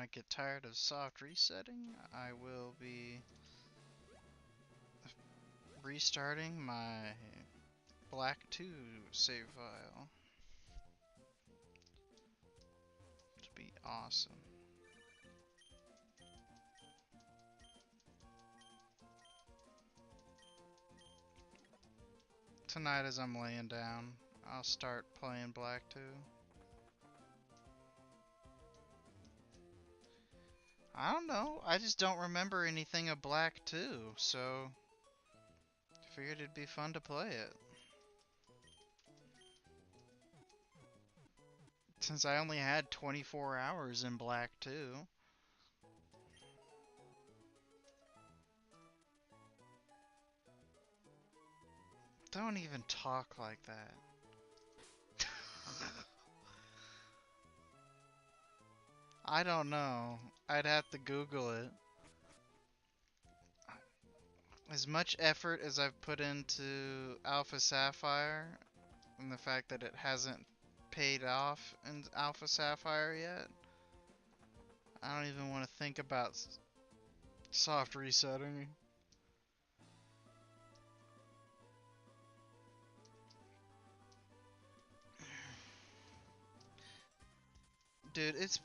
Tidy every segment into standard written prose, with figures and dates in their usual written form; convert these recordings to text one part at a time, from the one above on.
I get tired of soft resetting, I will be restarting my Black 2 save file. To be awesome. Tonight as I'm laying down, I'll start playing Black 2. I don't know, I just don't remember anything of Black 2, so figured it'd be fun to play it. Since I only had 24 hours in Black 2. Don't even talk like that. I don't know. I'd have to Google it. As much effort as I've put into Alpha Sapphire, and the fact that it hasn't paid off in Alpha Sapphire yet, I don't even want to think about soft resetting. Dude, it's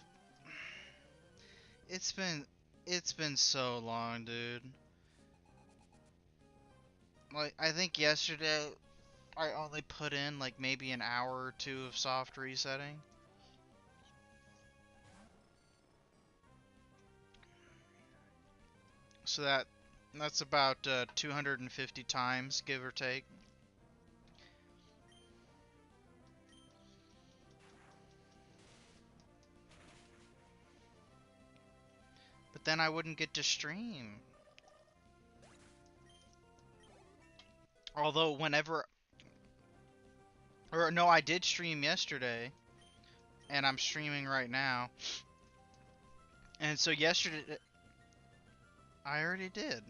been it's been so long, dude. Like, I think yesterday I only put in like maybe an hour or two of soft resetting. So that's about 250 times, give or take. But then I wouldn't get to stream. Although whenever, or no, I did stream yesterday, and I'm streaming right now. And so yesterday, I already did.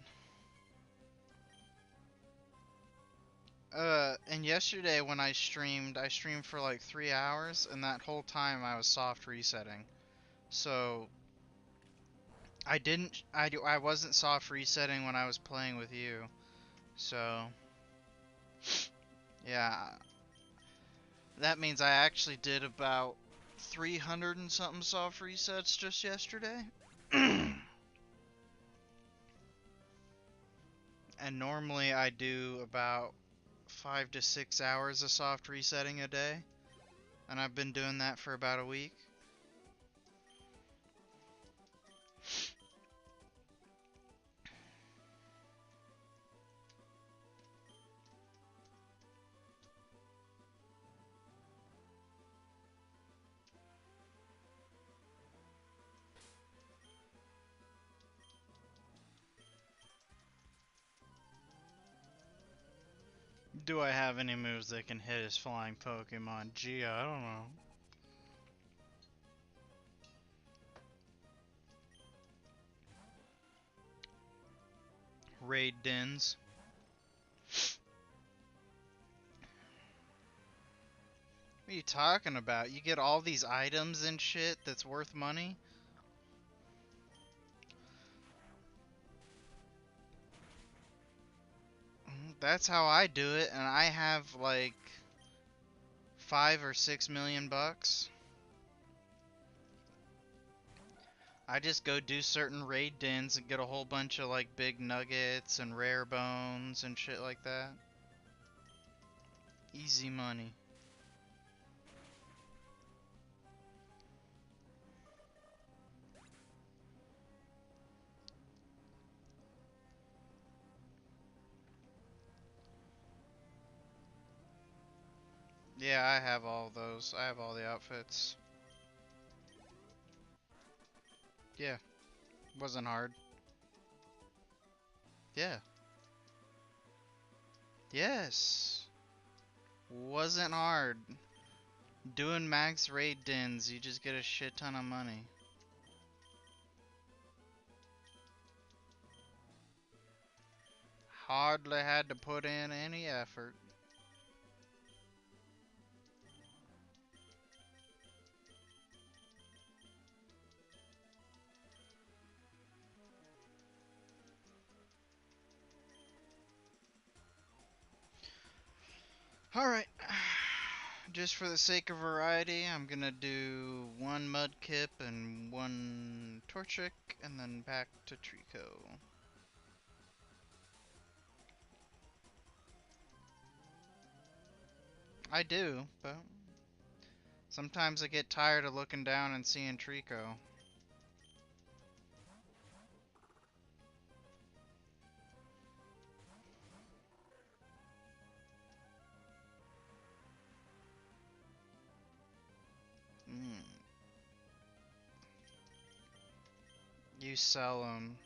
And yesterday when I streamed for like 3 hours, and that whole time I was soft resetting. So I wasn't soft resetting when I was playing with you. So yeah, that means I actually did about 300 and something soft resets just yesterday. And normally I do about 5 to 6 hours of soft resetting a day. And I've been doing that for about a week. Do I have any moves that can hit his flying Pokemon? Gee, I don't know. Raid dens. What are you talking about? You get all these items and shit that's worth money? That's how I do it, and I have like 5 or 6 million bucks. I just go do certain raid dens and get a whole bunch of like big nuggets and rare bones and shit like that. Easy money. Yeah, I have all those. I have all the outfits. Yeah, wasn't hard. Yeah. Yes. Wasn't hard. Doing max raid dens, you just get a shit ton of money. Hardly had to put in any effort. Alright. Just for the sake of variety, I'm gonna do one Mudkip and one Torchic, and then back to Trico. I do, but sometimes I get tired of looking down and seeing Trico. Mm. You sell them.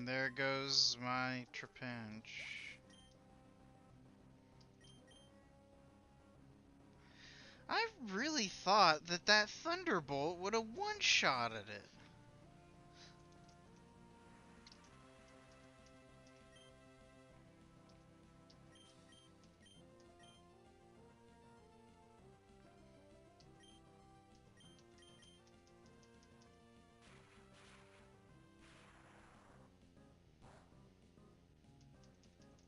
There goes my Trapinch. I really thought that that Thunderbolt would have one-shotted it.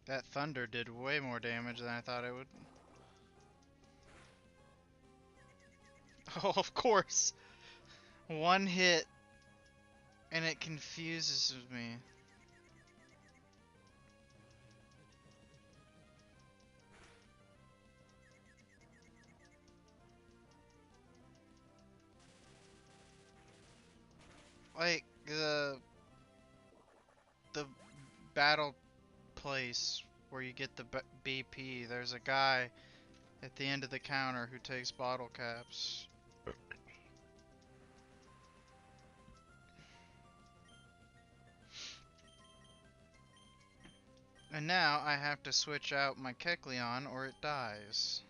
That Thunder did way more damage than I thought it would. Oh, of course. One hit and it confuses me. Like the battle place where you get the BP. There's a guy at the end of the counter who takes bottle caps. And now I have to switch out my Kecleon or it dies.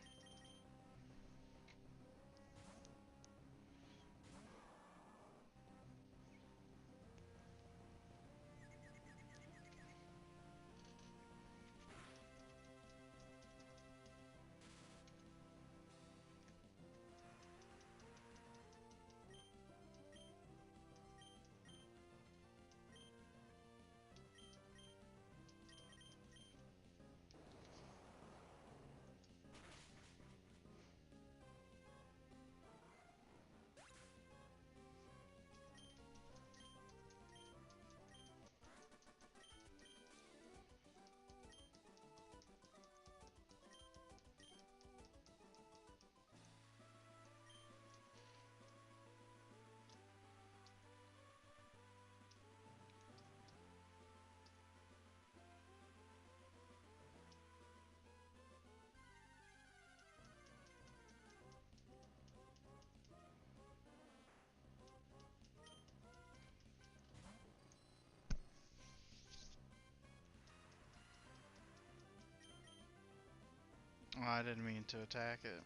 Oh, I didn't mean to attack it.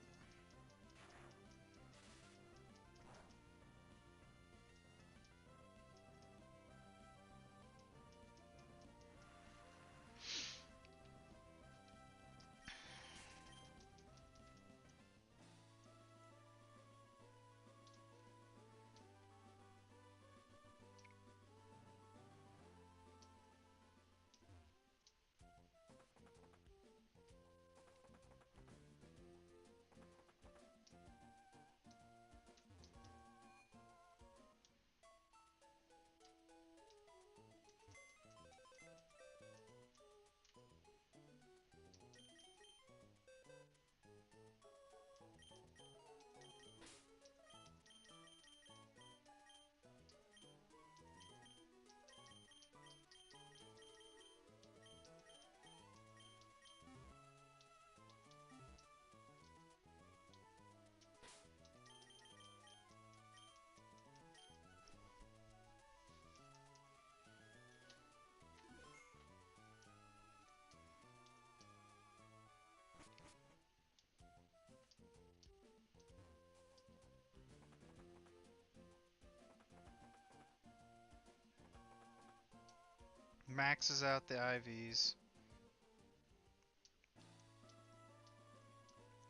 Maxes out the IVs.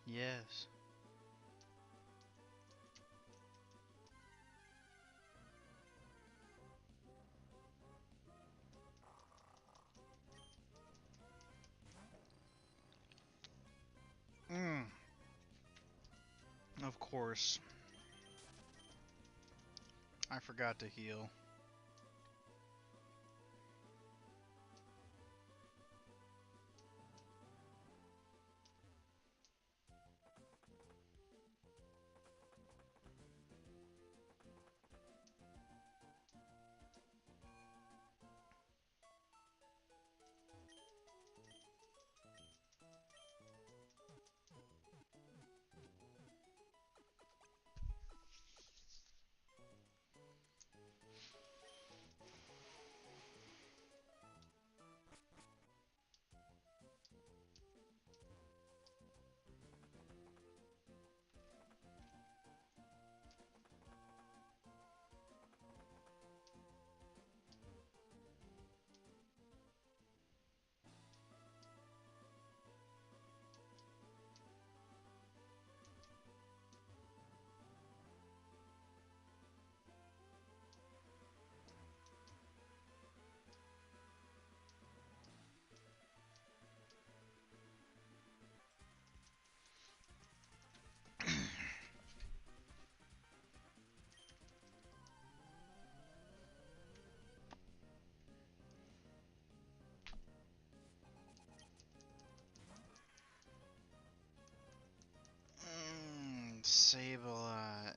Yes. Mm, of course. I forgot to heal. Sableye.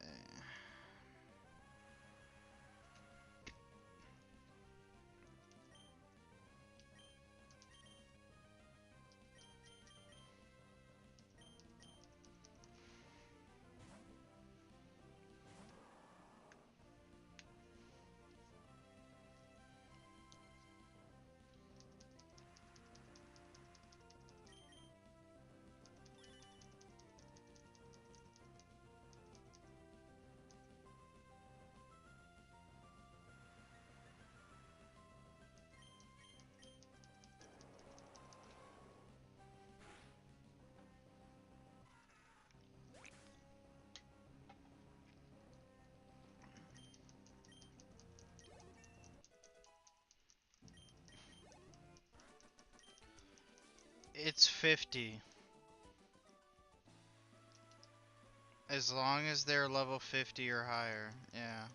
It's 50. As long as they're level 50 or higher. Yeah.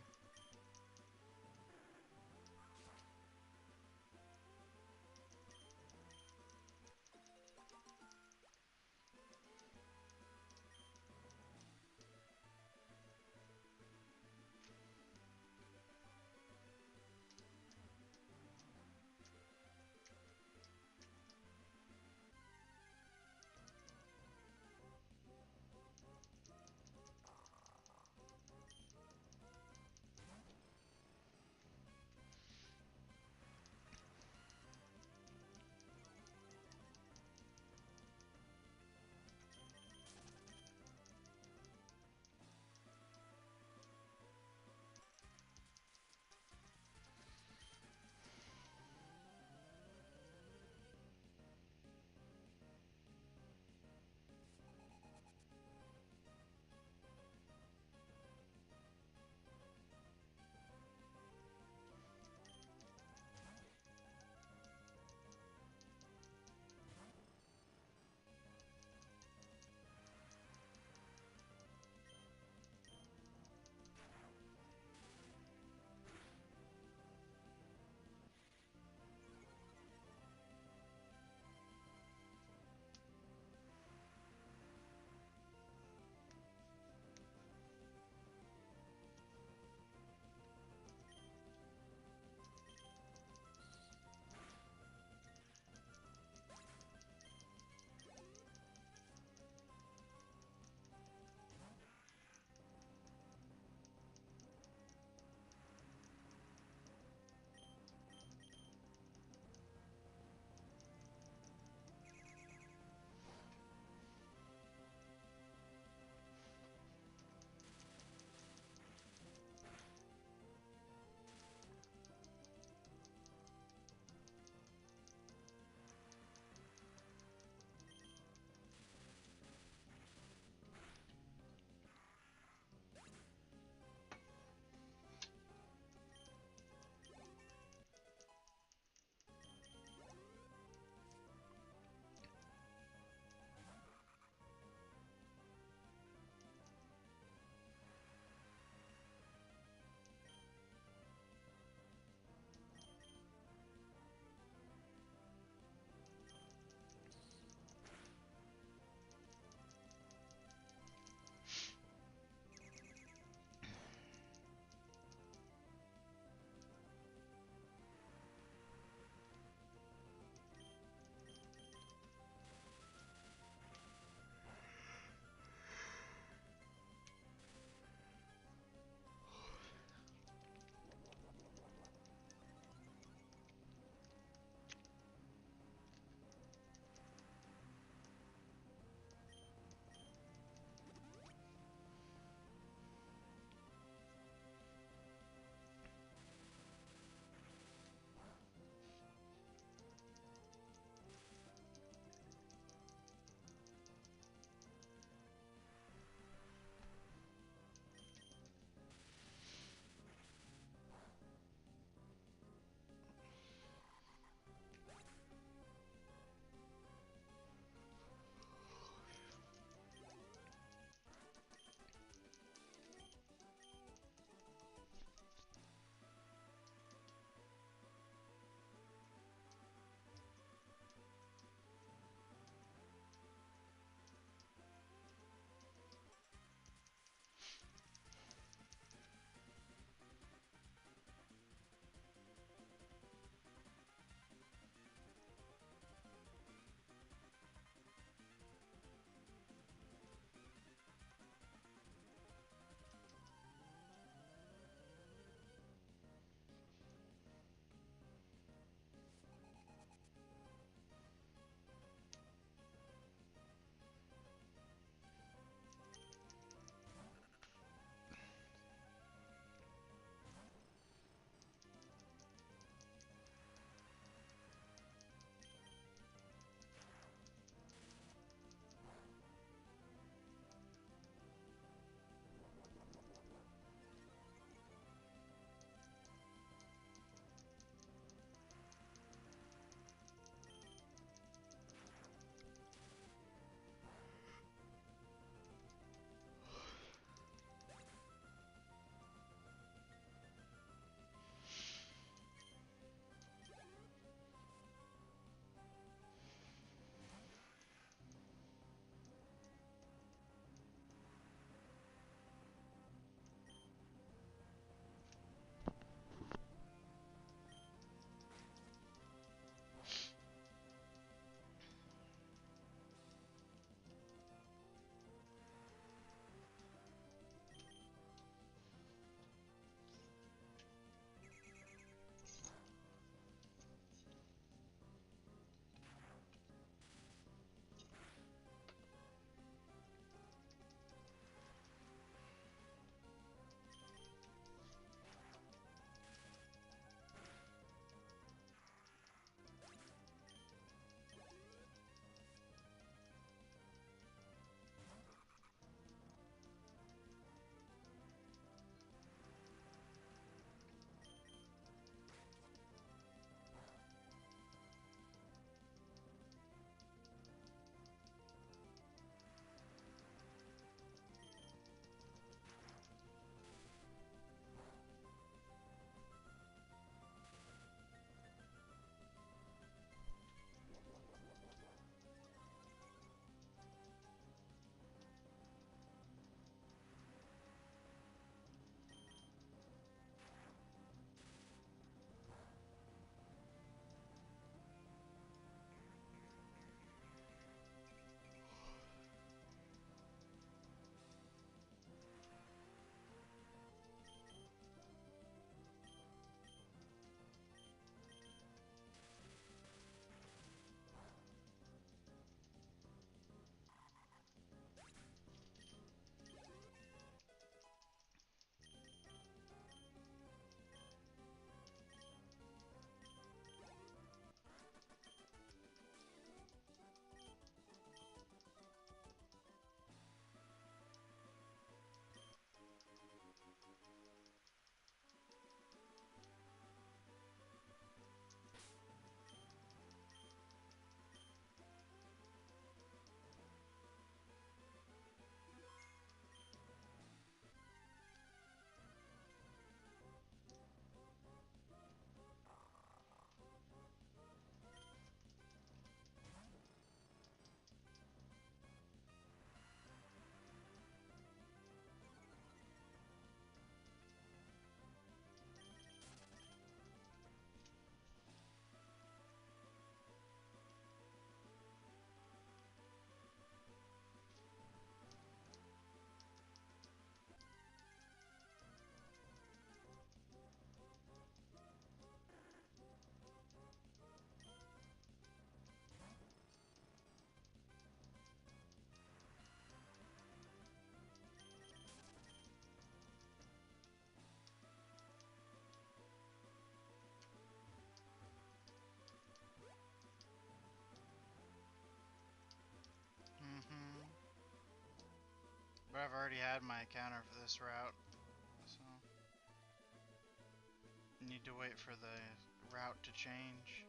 But I've already had my encounter for this route, so need to wait for the route to change.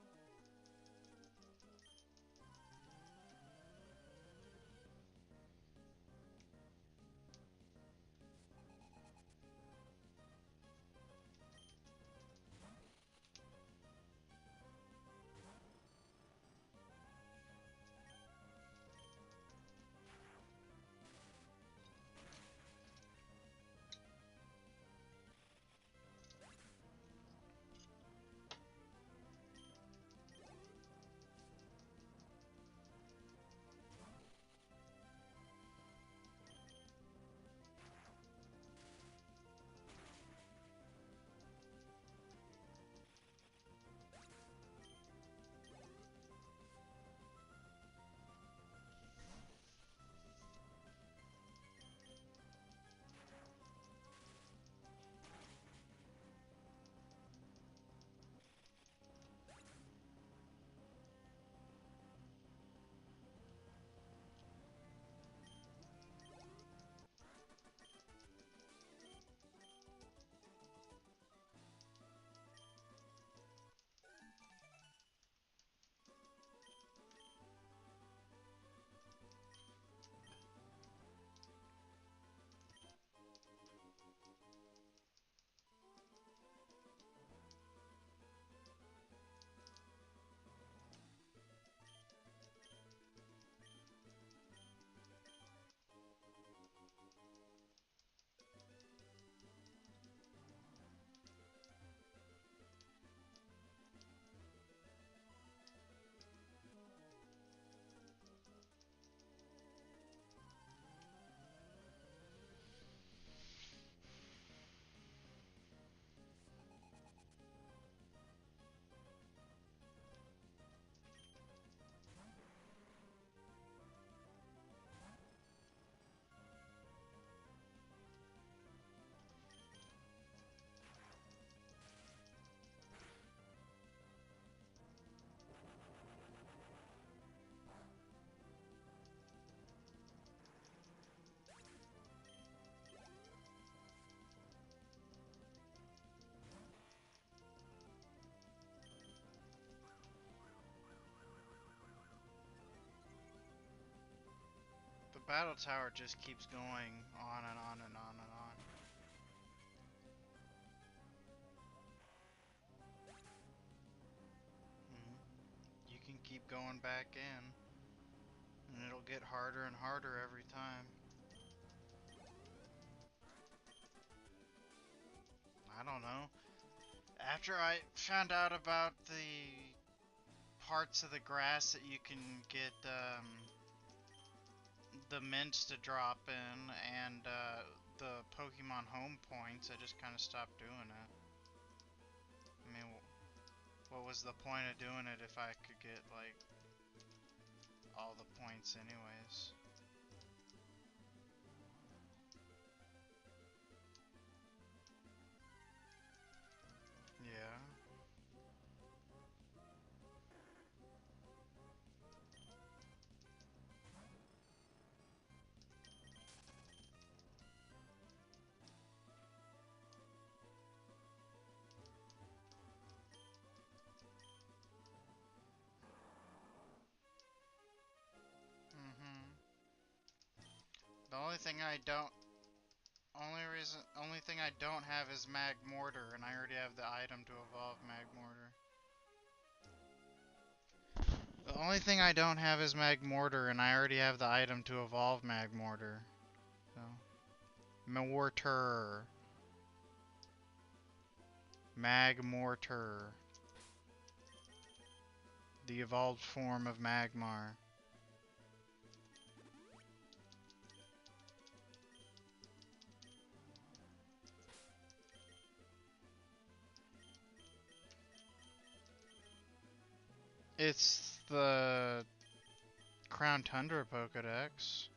The battle tower just keeps going on and on and on and on. Mhm. You can keep going back in, and it'll get harder and harder every time. I don't know. After I found out about the parts of the grass that you can get the mints to drop in and the Pokemon home points, I just kind of stopped doing it. I mean, what was the point of doing it if I could get, like, all the points anyways? Yeah. Mhm. The only thing I don't have is Mag Mortar, and I already have the item to evolve Mag Mortar. The only thing I don't have is Mag Mortar, and I already have the item to evolve Mag Mortar. So, Mortar. Mag Mortar. The evolved form of Magmar. It's the Crown Tundra Pokedex.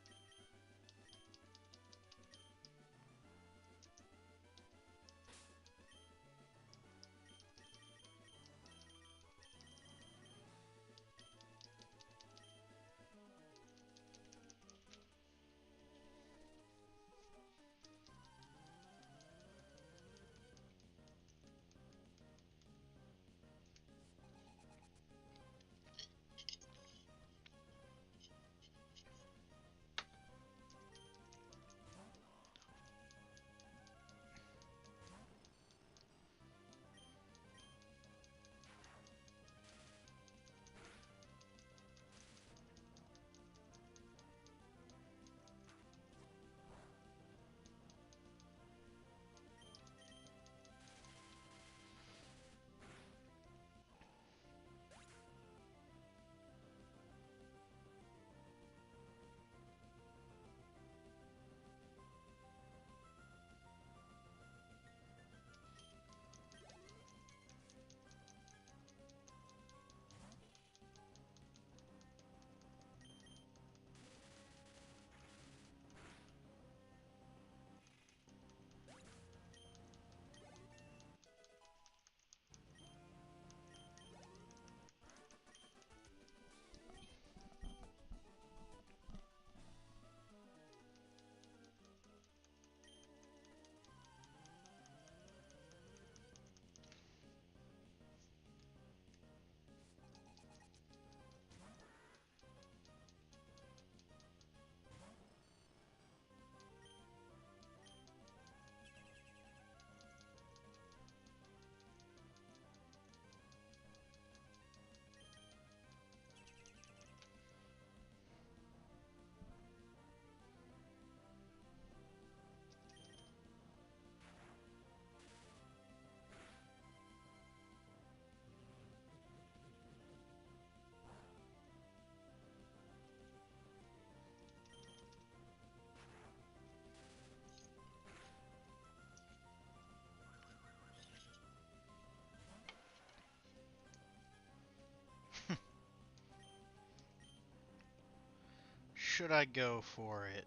should I go for it?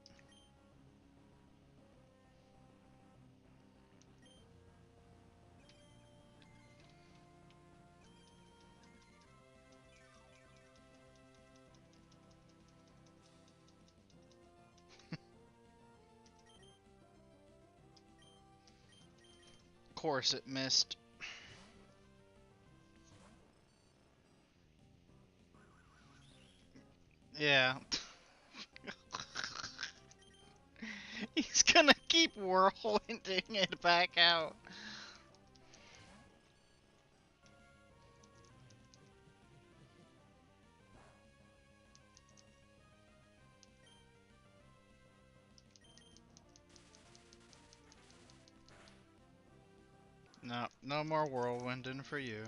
Of course it missed. Yeah. He's gonna keep whirlwinding it back out. No, no more whirlwinding for you.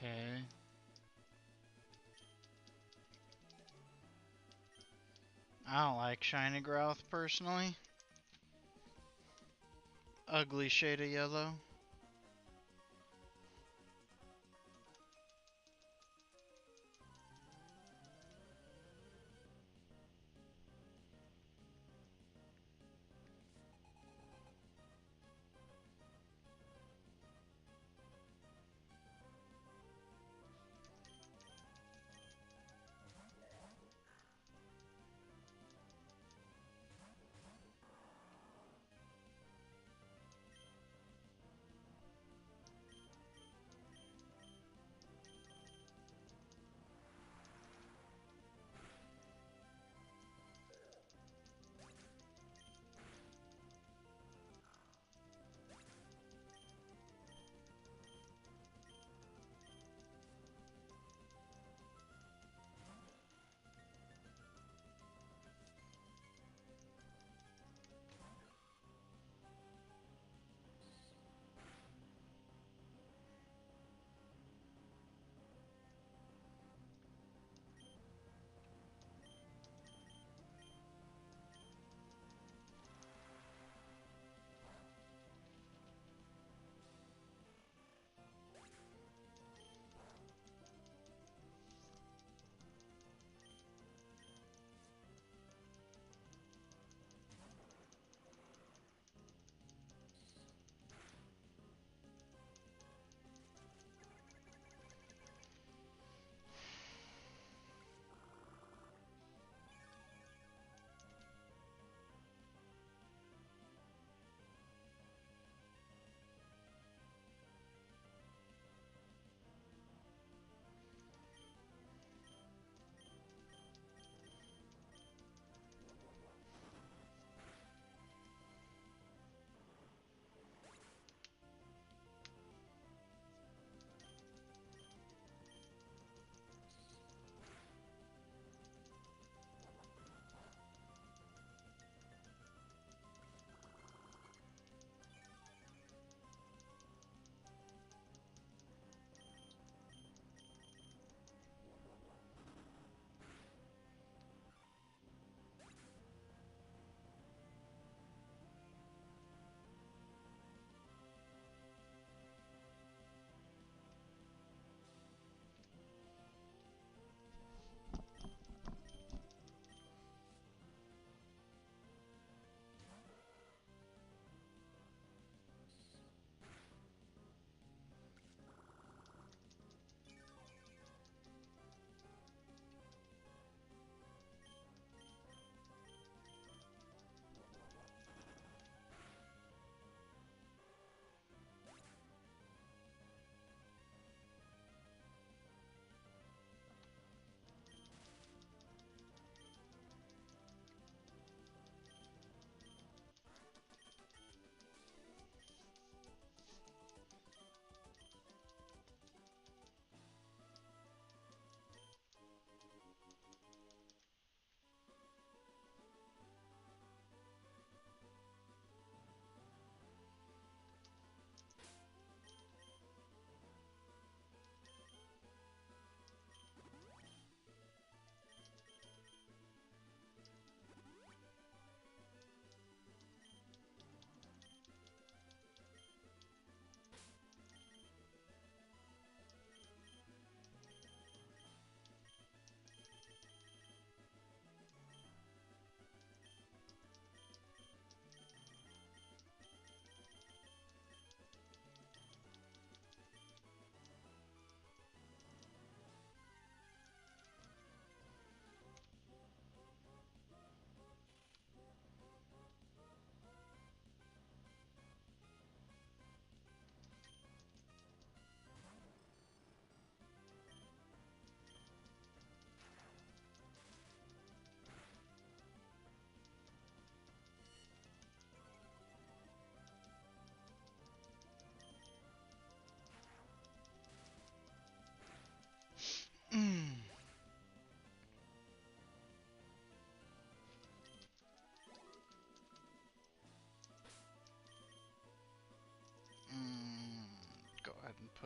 Okay. I don't like shiny growth personally. Ugly shade of yellow.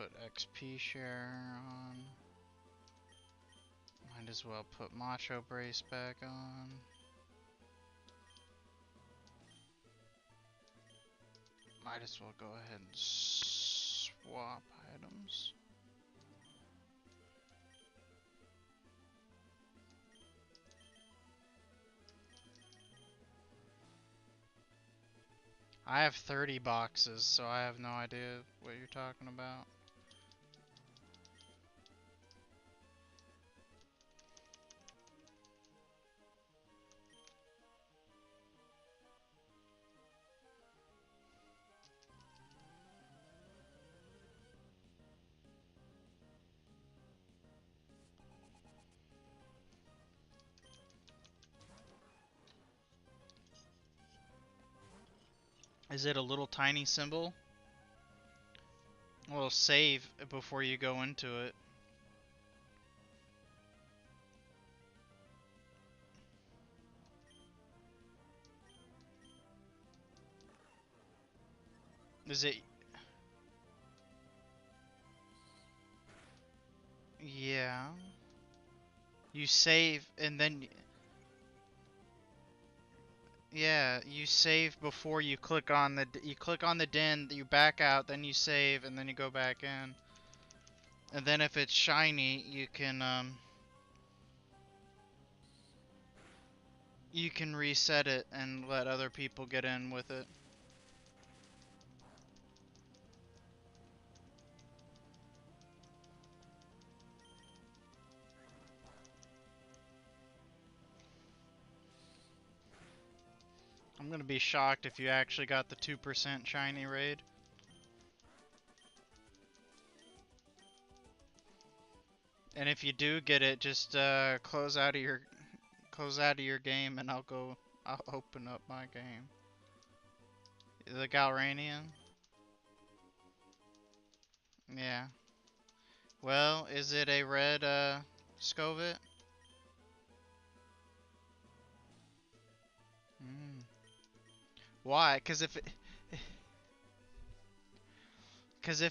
put XP share on. Might as well put Macho Brace back on. Might as well go ahead and swap items. I have 30 boxes, so I have no idea what you're talking about. Is it a little tiny symbol? Well, save before you go into it. Is it? Yeah. You save and then yeah, you save before you click on the den, you back out, then you save and then you go back in. And then if it's shiny, you can reset it and let other people get in with it. I'm gonna be shocked if you actually got the 2% shiny raid. And if you do get it, just close out of your game, and I'll open up my game. The Galranian? Yeah. Well, is it a red Scovit? Mm. Why? Cause if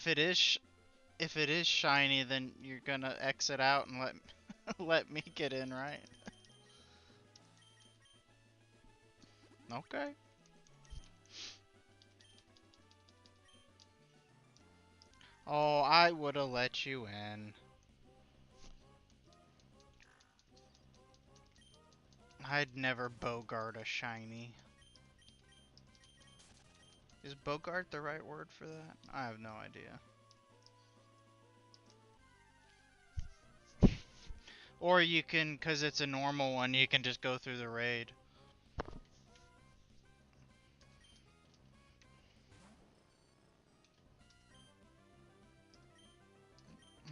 it is shiny, then you're gonna exit out and let let me get in, right? Okay. Oh, I would have let you in. I'd never Bogart a shiny. Is Bogart the right word for that? I have no idea. Or you can, cause it's a normal one, you can just go through the raid.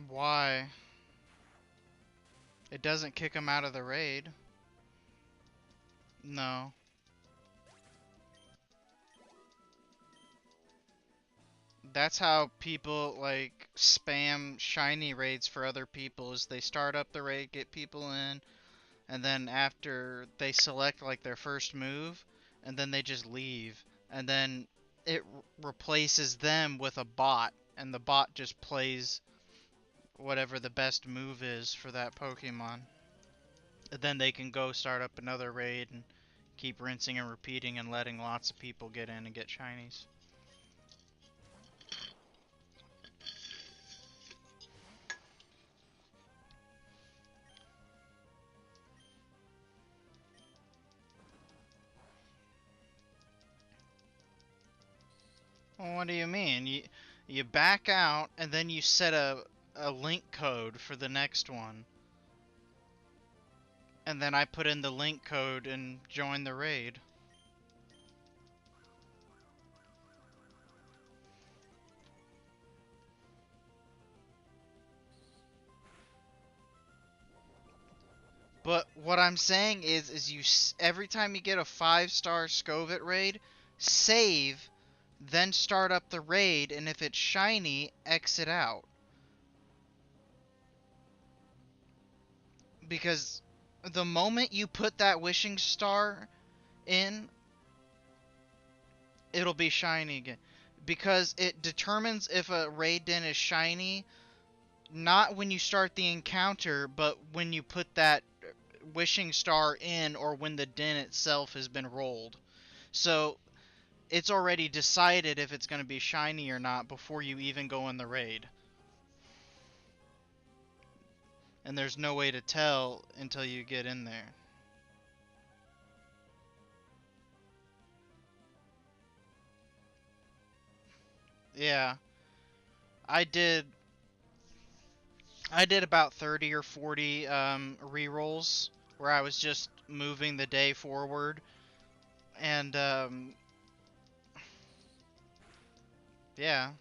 Why? It doesn't kick him out of the raid. No. That's how people like spam shiny raids for other people is they start up the raid, get people in, and then after they select like their first move, and then they just leave. And then it replaces them with a bot, and the bot just plays whatever the best move is for that Pokemon. And then they can go start up another raid and keep rinsing and repeating and letting lots of people get in and get shinies. Well, what do you mean? You back out and then you set a link code for the next one. And then I put in the link code and join the raid. But what I'm saying is you every time you get a 5-star Scovit raid, save, then start up the raid, and if it's shiny, exit out. Because the moment you put that wishing star in, it'll be shiny again. because it determines if a raid den is shiny not when you start the encounter, but when you put that wishing star in or when the den itself has been rolled. So it's already decided if it's going to be shiny or not before you even go in the raid. And there's no way to tell until you get in there. Yeah, I did I did about 30 or 40 rerolls where I was just moving the day forward, and yeah,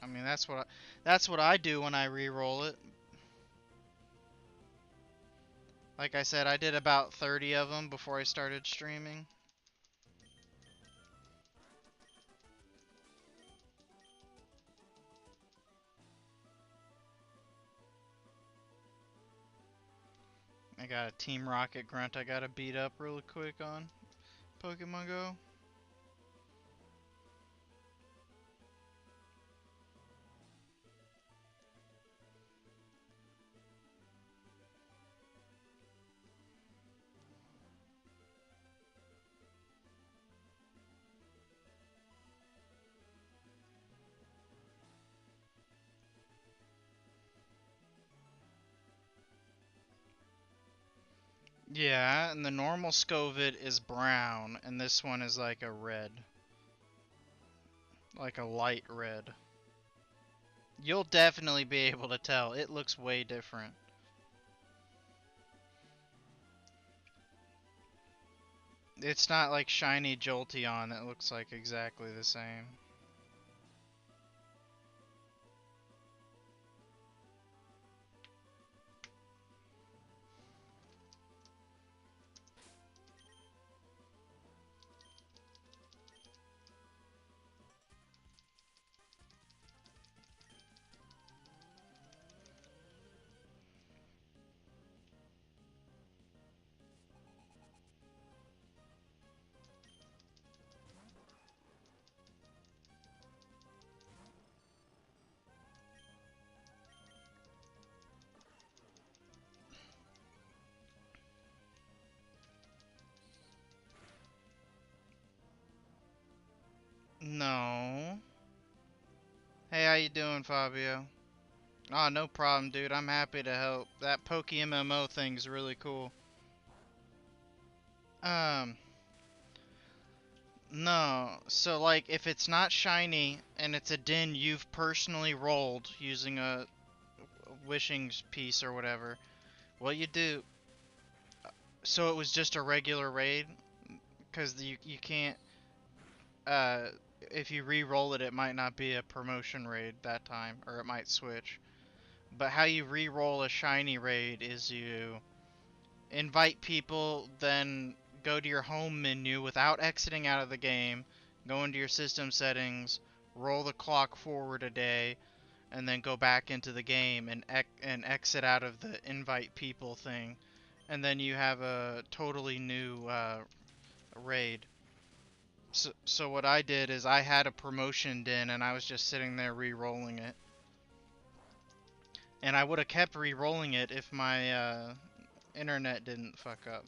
I mean that's what I do when I re-roll it. Like I said, I did about 30 of them before I started streaming. I got a Team Rocket grunt I gotta beat up really quick on Pokemon Go. Yeah, and the normal Scovid is brown, and this one is like a red. Like a light red. You'll definitely be able to tell. It looks way different. It's not like shiny Jolteon that looks like exactly the same. No. Hey, how you doing, Fabio? Oh, no problem, dude. I'm happy to help. That Poke MMO thing's really cool. Um, no. So, like, if it's not shiny and it's a den you've personally rolled using a wishing piece or whatever, what you do. So it was just a regular raid? Because you can't. Uh, if you re-roll it, it might not be a promotion raid that time, or it might switch. But how you re-roll a shiny raid is you invite people, then go to your home menu without exiting out of the game, go into your system settings, roll the clock forward a day, and then go back into the game and exit out of the invite people thing. And then you have a totally new raid. So what I did is I had a promotion den and I was just sitting there re-rolling it. And I would have kept re-rolling it if my internet didn't fuck up.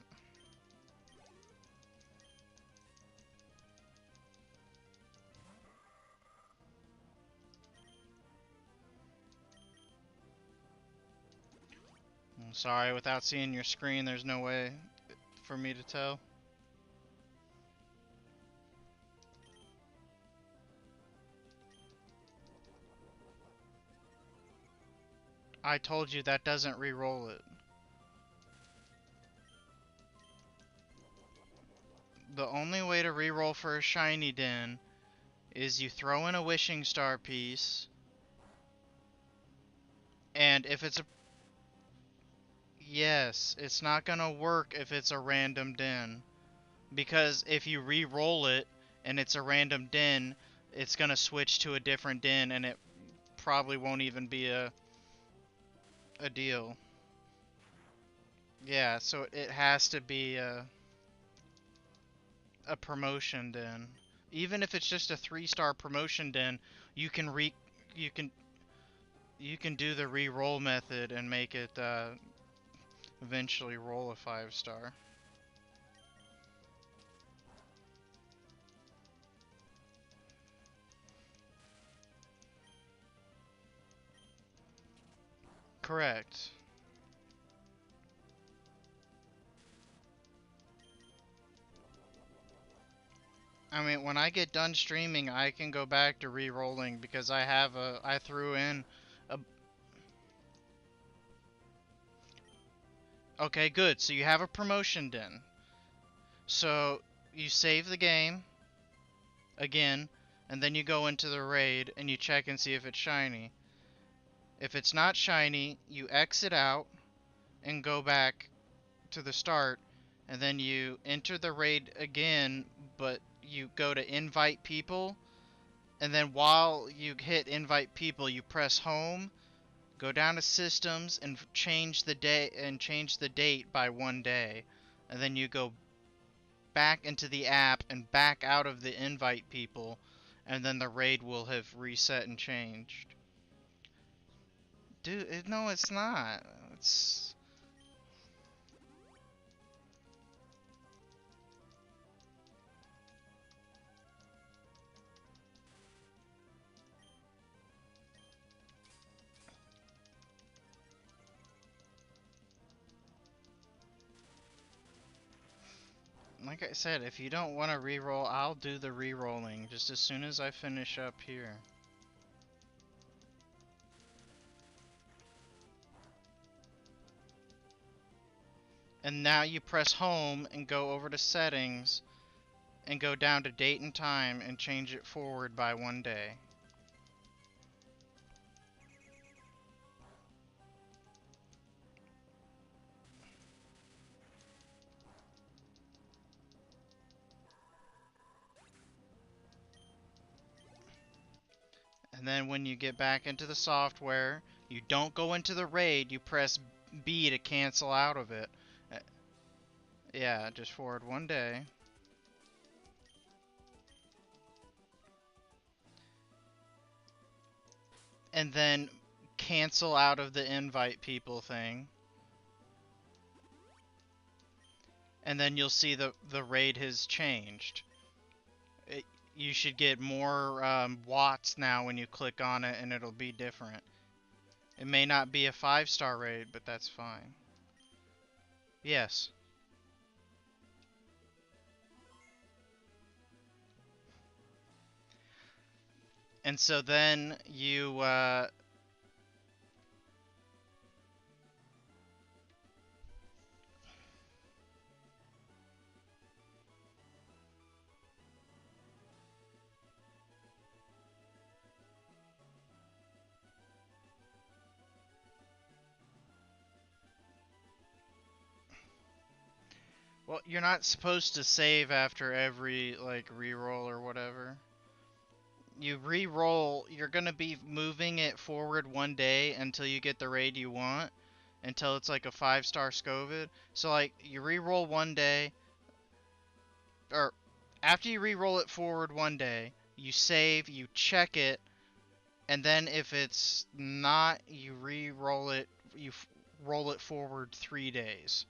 I'm sorry, without seeing your screen, there's no way for me to tell. I told you that doesn't re-roll it. The only way to re-roll for a shiny den is you throw in a wishing star piece, and if it's a yes, it's not gonna work if it's a random den. Because if you re-roll it and it's a random den, it's gonna switch to a different den and it probably won't even be a deal. Yeah, so it has to be a promotion den. Even if it's just a 3-star promotion den, you can you can you can do the re-roll method and make it eventually roll a 5-star. Correct. I mean, when I get done streaming, I can go back to re-rolling because I threw in a. Okay, good. So you have a promotion den. So you save the game again, and then you go into the raid and you check and see if it's shiny. If it's not shiny, you exit out and go back to the start, and then you enter the raid again, but you go to invite people, and then while you hit invite people, you press home, go down to systems, and change the date by 1 day, and then you go back into the app and back out of the invite people, and then the raid will have reset and changed. Dude, no, it's not. It's like I said, if you don't want to reroll, I'll do the rerolling just as soon as I finish up here. And now you press home and go over to settings and go down to date and time and change it forward by 1 day. And then when you get back into the software, you don't go into the raid, you press B to cancel out of it. Yeah, just forward 1 day. And then cancel out of the invite people thing. And then you'll see the raid has changed. You should get more watts now when you click on it, and it'll be different. It may not be a 5-star raid, but that's fine. Yes. And so then you well, you're not supposed to save after every like reroll or whatever. You re-roll, you're gonna be moving it forward 1 day until you get the raid you want, until it's like a 5-star Scovid. So like you re-roll 1 day, or after you re-roll it forward 1 day, you save, you check it, and then if it's not, you re-roll it, roll it forward 3 days.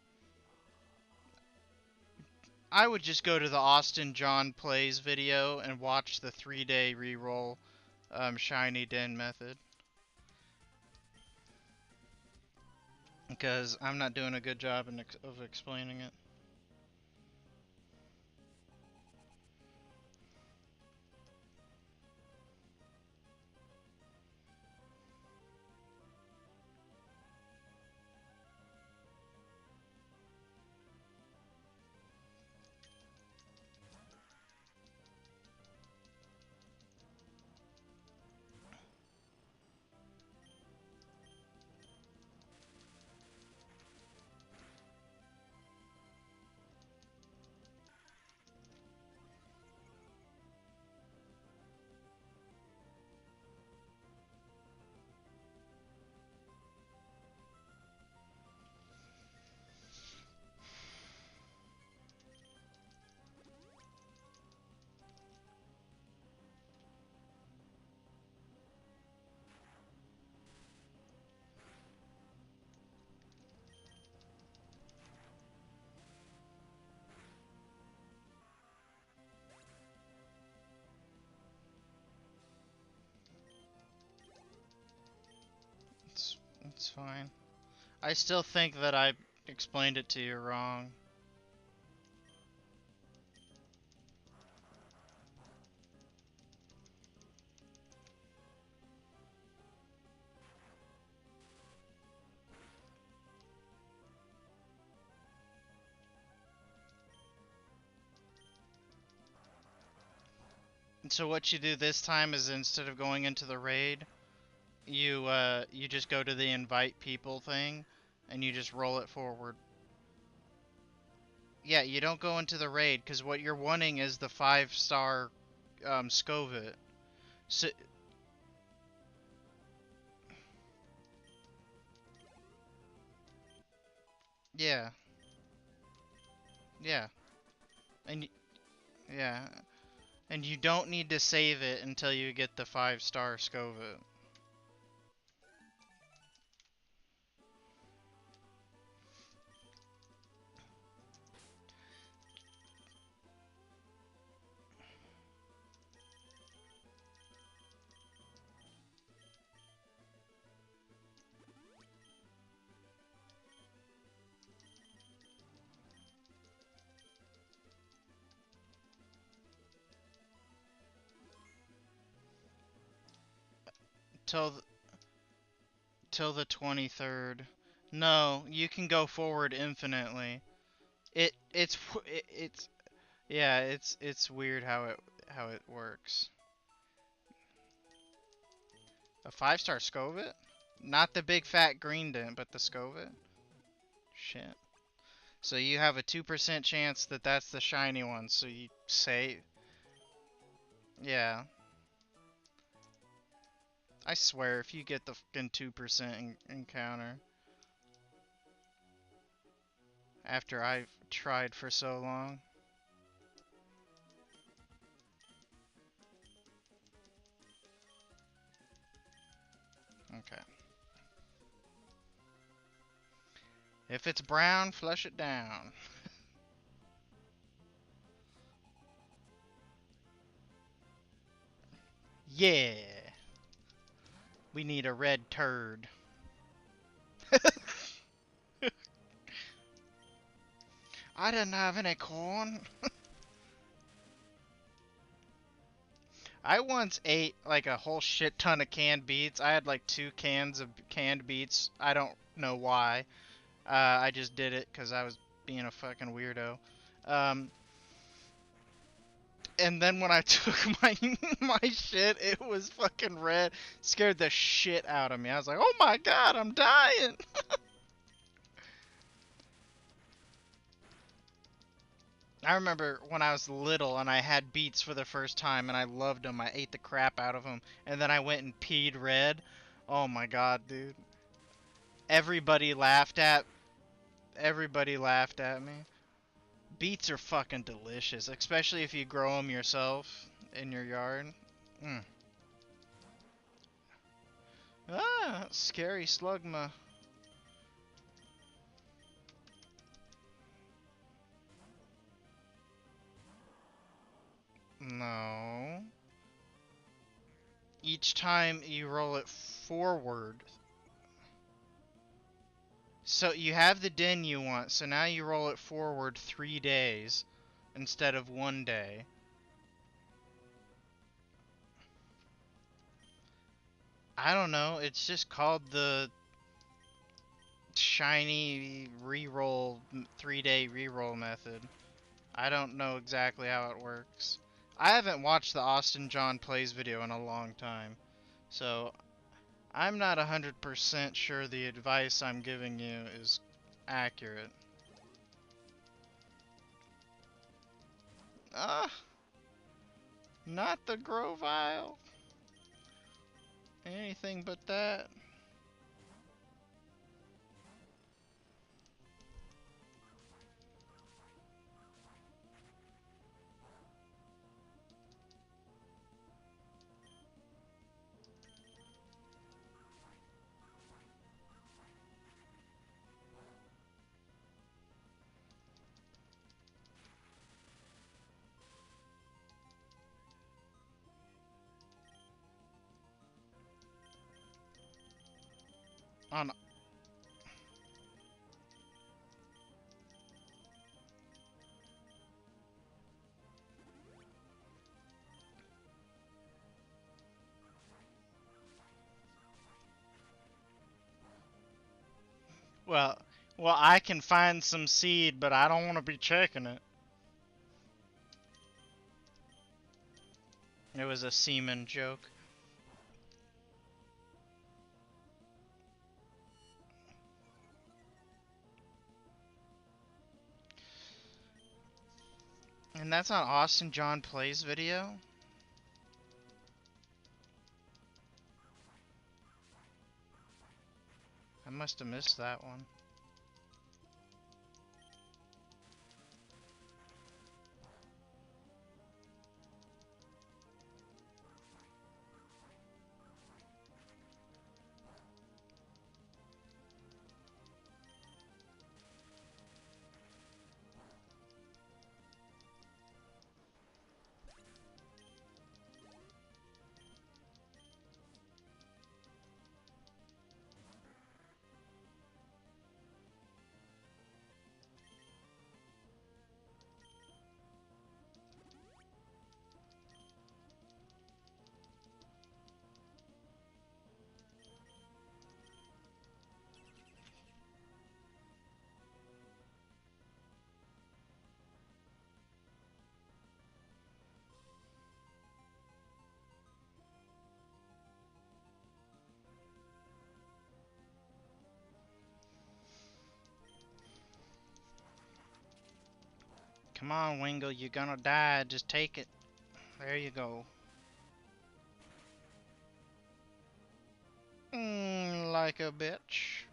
I would just go to the Austin John Plays video and watch the 3-day re-roll shiny den method. Because I'm not doing a good job of explaining it. It's fine. I still think that I explained it to you wrong. So what you do this time is instead of going into the raid, you just go to the invite people thing, and you just roll it forward. Yeah, you don't go into the raid because what you're wanting is the 5-star Scovit. So yeah, yeah, and yeah, and you don't need to save it until you get the 5-star Scovit. Till th till the 23rd. No, you can go forward infinitely. It's yeah, it's weird how it works. A 5-star Scovit? Not the big fat green dent, but the Scovit? Shit. So you have a 2% chance that that's the shiny one, so you say... Yeah. I swear, if you get the fucking 2% encounter... After I've tried for so long. Okay. If it's brown, flush it down. Yeah! We need a red turd. I didn't have any corn. I once ate like a whole shit ton of canned beets. I had like 2 cans of canned beets. I don't know why. I just did it because I was being a fucking weirdo. Um, and then when I took my shit, it was fucking red. Scared the shit out of me. I was like, oh my god, I'm dying. I remember when I was little and I had beets for the first time and I loved them. I ate the crap out of them. And then I went and peed red. Oh my god, dude. Everybody laughed at everybody laughed at me. Beets are fucking delicious, especially if you grow them yourself in your yard. Mm. Ah, scary slugma. No. Each time you roll it forward. So you have the den you want, so now you roll it forward 3 days instead of 1 day. I don't know, it's just called the shiny reroll 3-day reroll method. I don't know exactly how it works. I haven't watched the Austin John Plays video in a long time, so I'm not 100% sure the advice I'm giving you is accurate. Ah, not the Grovile. Anything but that. On Well, well, I can find some seed, but I don't want to be checking it. It was a semen joke. And that's on Austin John Plays video? I must have missed that one. Come on, Wingle, you're gonna die. Just take it. There you go. Like a bitch.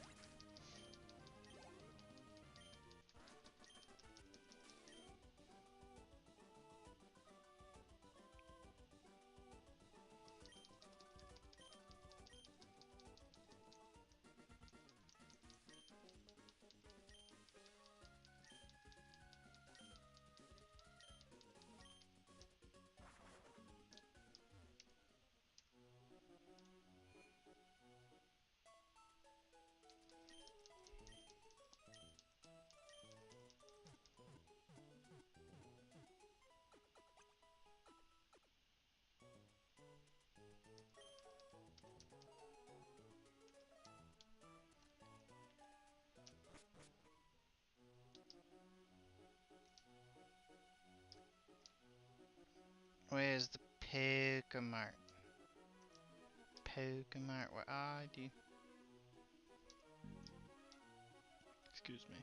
Where's the Pokemart? Pokemart, where are you? Excuse me.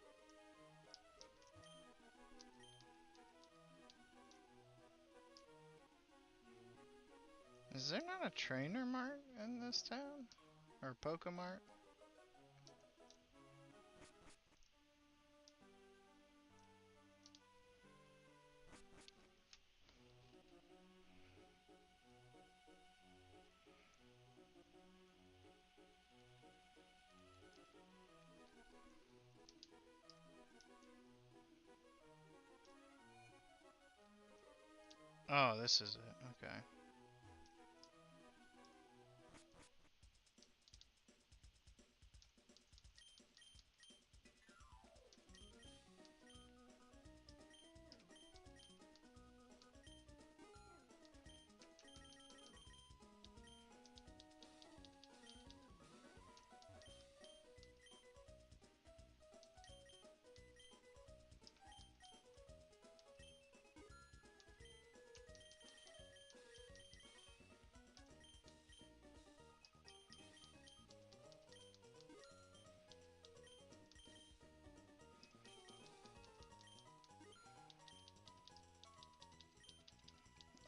Is there not a trainer mart in this town? Or Pokemart? Oh, this is it. Okay.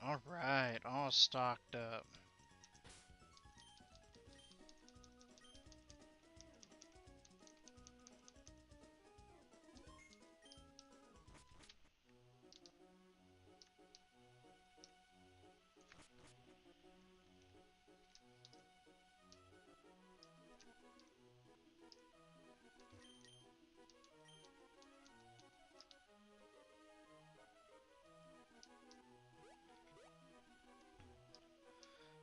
Alright, all stocked up.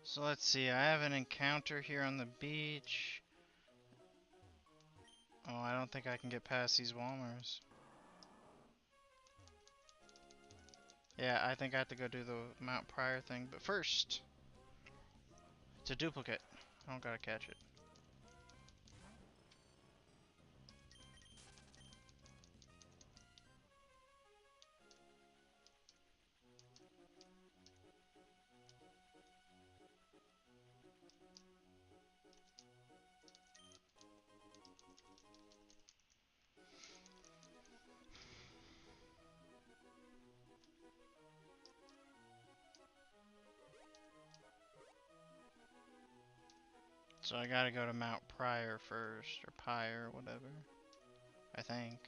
So let's see, I have an encounter here on the beach. Oh, I don't think I can get past these Walmers. Yeah, I think I have to go do the Mount Pryor thing, but first, it's a duplicate. I don't gotta catch it. So I gotta go to Mount Pryor first, or Pyre, whatever. I think.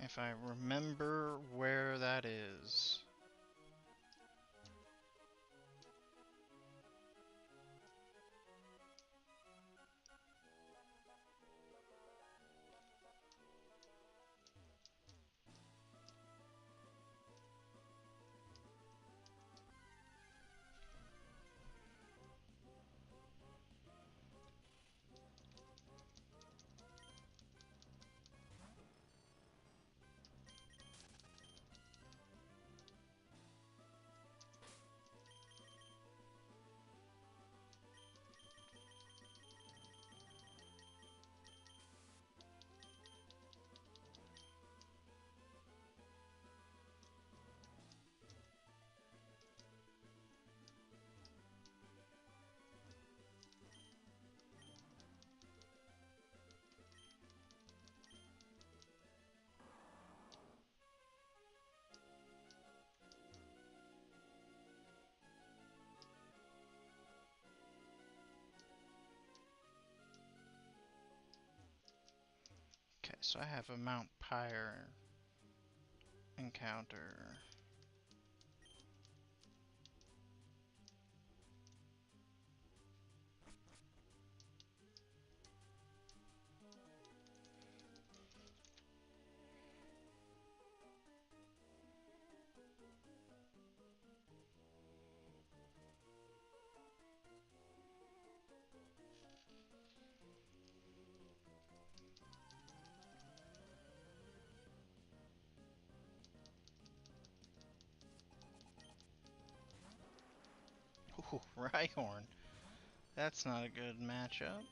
If I remember where that is. Okay, so I have a Mount Pyre encounter. Ooh, Rhyhorn. That's not a good matchup.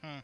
Hmm.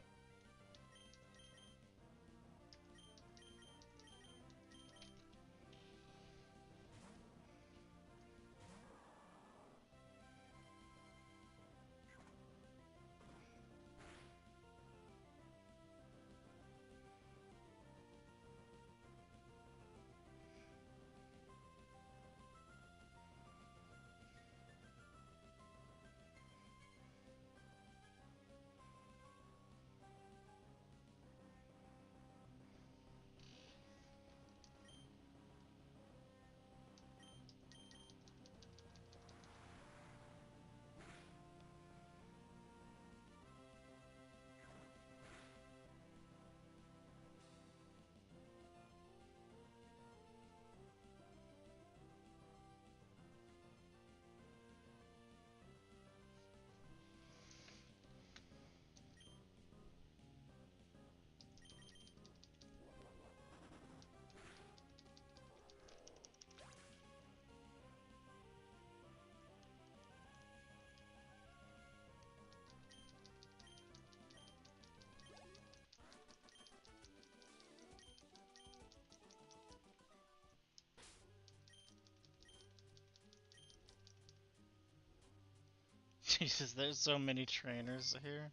Jesus, there's so many trainers here.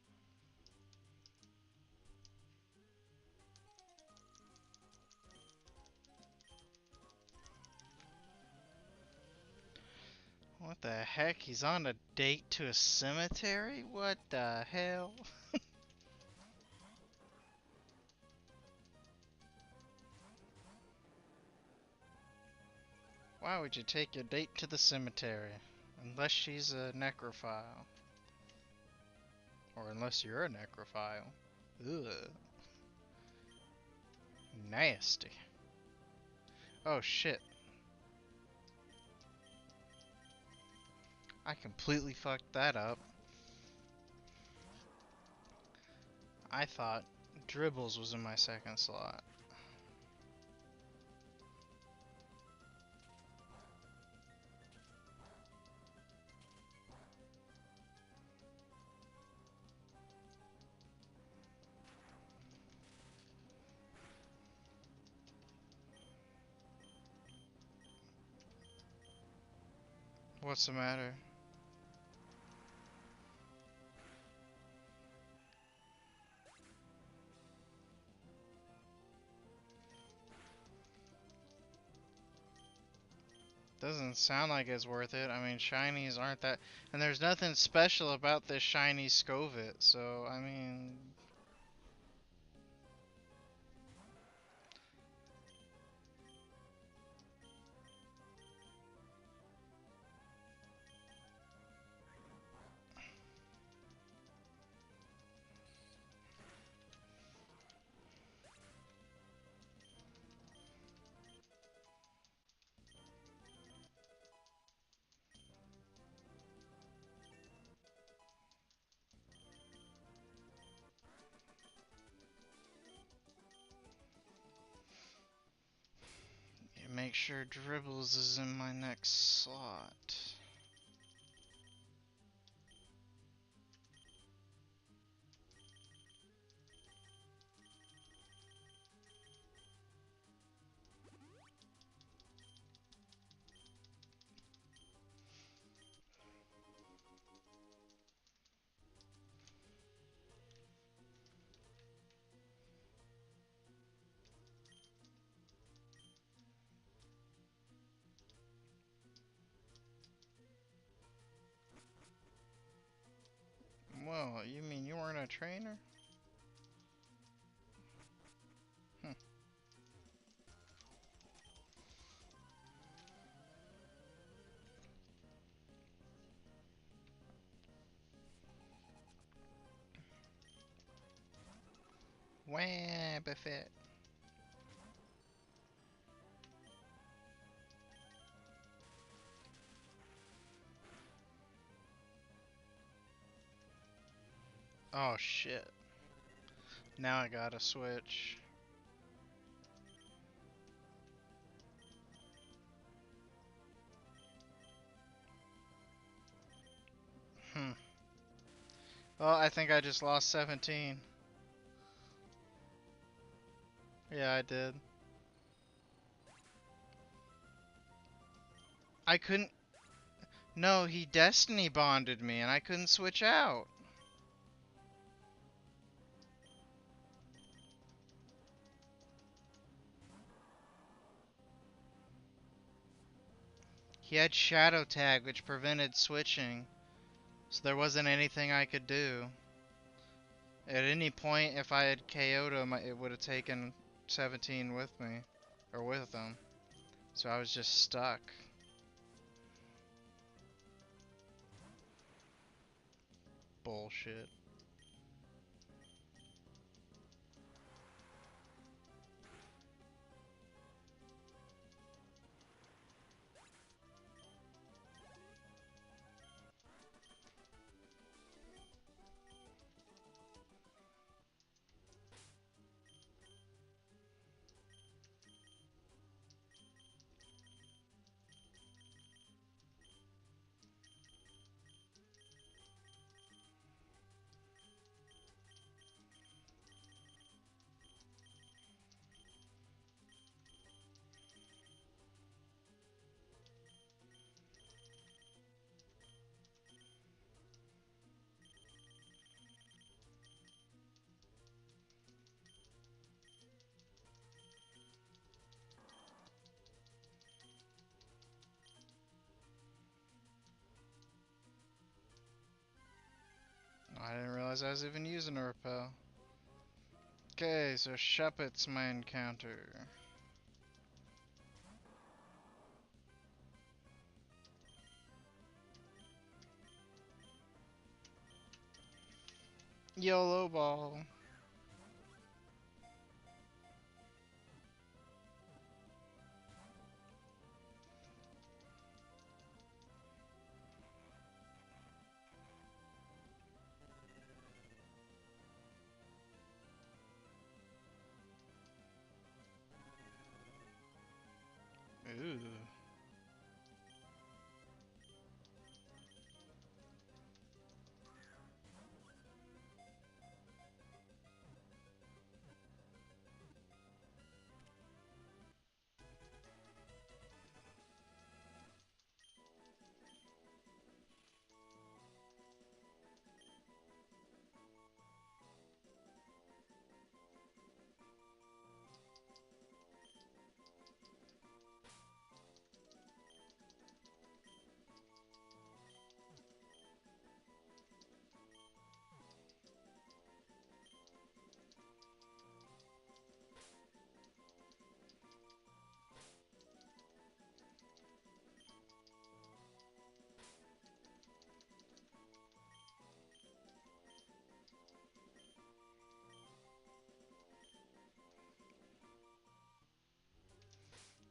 What the heck? He's on a date to a cemetery? What the hell? Why would you take your date to the cemetery? Unless she's a necrophile. Or unless you're a necrophile. Ugh. Nasty. Oh shit. I completely fucked that up. I thought Dribbles was in my second slot. What's the matter? Doesn't sound like it's worth it. I mean, shinies aren't that. And there's nothing special about this shiny Scovit, so, I mean. Make sure Dribbles is in my next slot. Well, you mean you weren't a trainer? Hm. Wah, Buffett. Oh shit. Now I gotta switch. Hmm. Well, I think I just lost 17. Yeah, I did. I couldn't. No, he destiny bonded me and I couldn't switch out. He had Shadow Tag, which prevented switching. So there wasn't anything I could do. At any point, if I had KO'd him, it would have taken 17 with me. Or with him. So I was just stuck. Bullshit. realize I was even using a repel. Okay, so Shuppet's my encounter. YOLO ball. Ooh.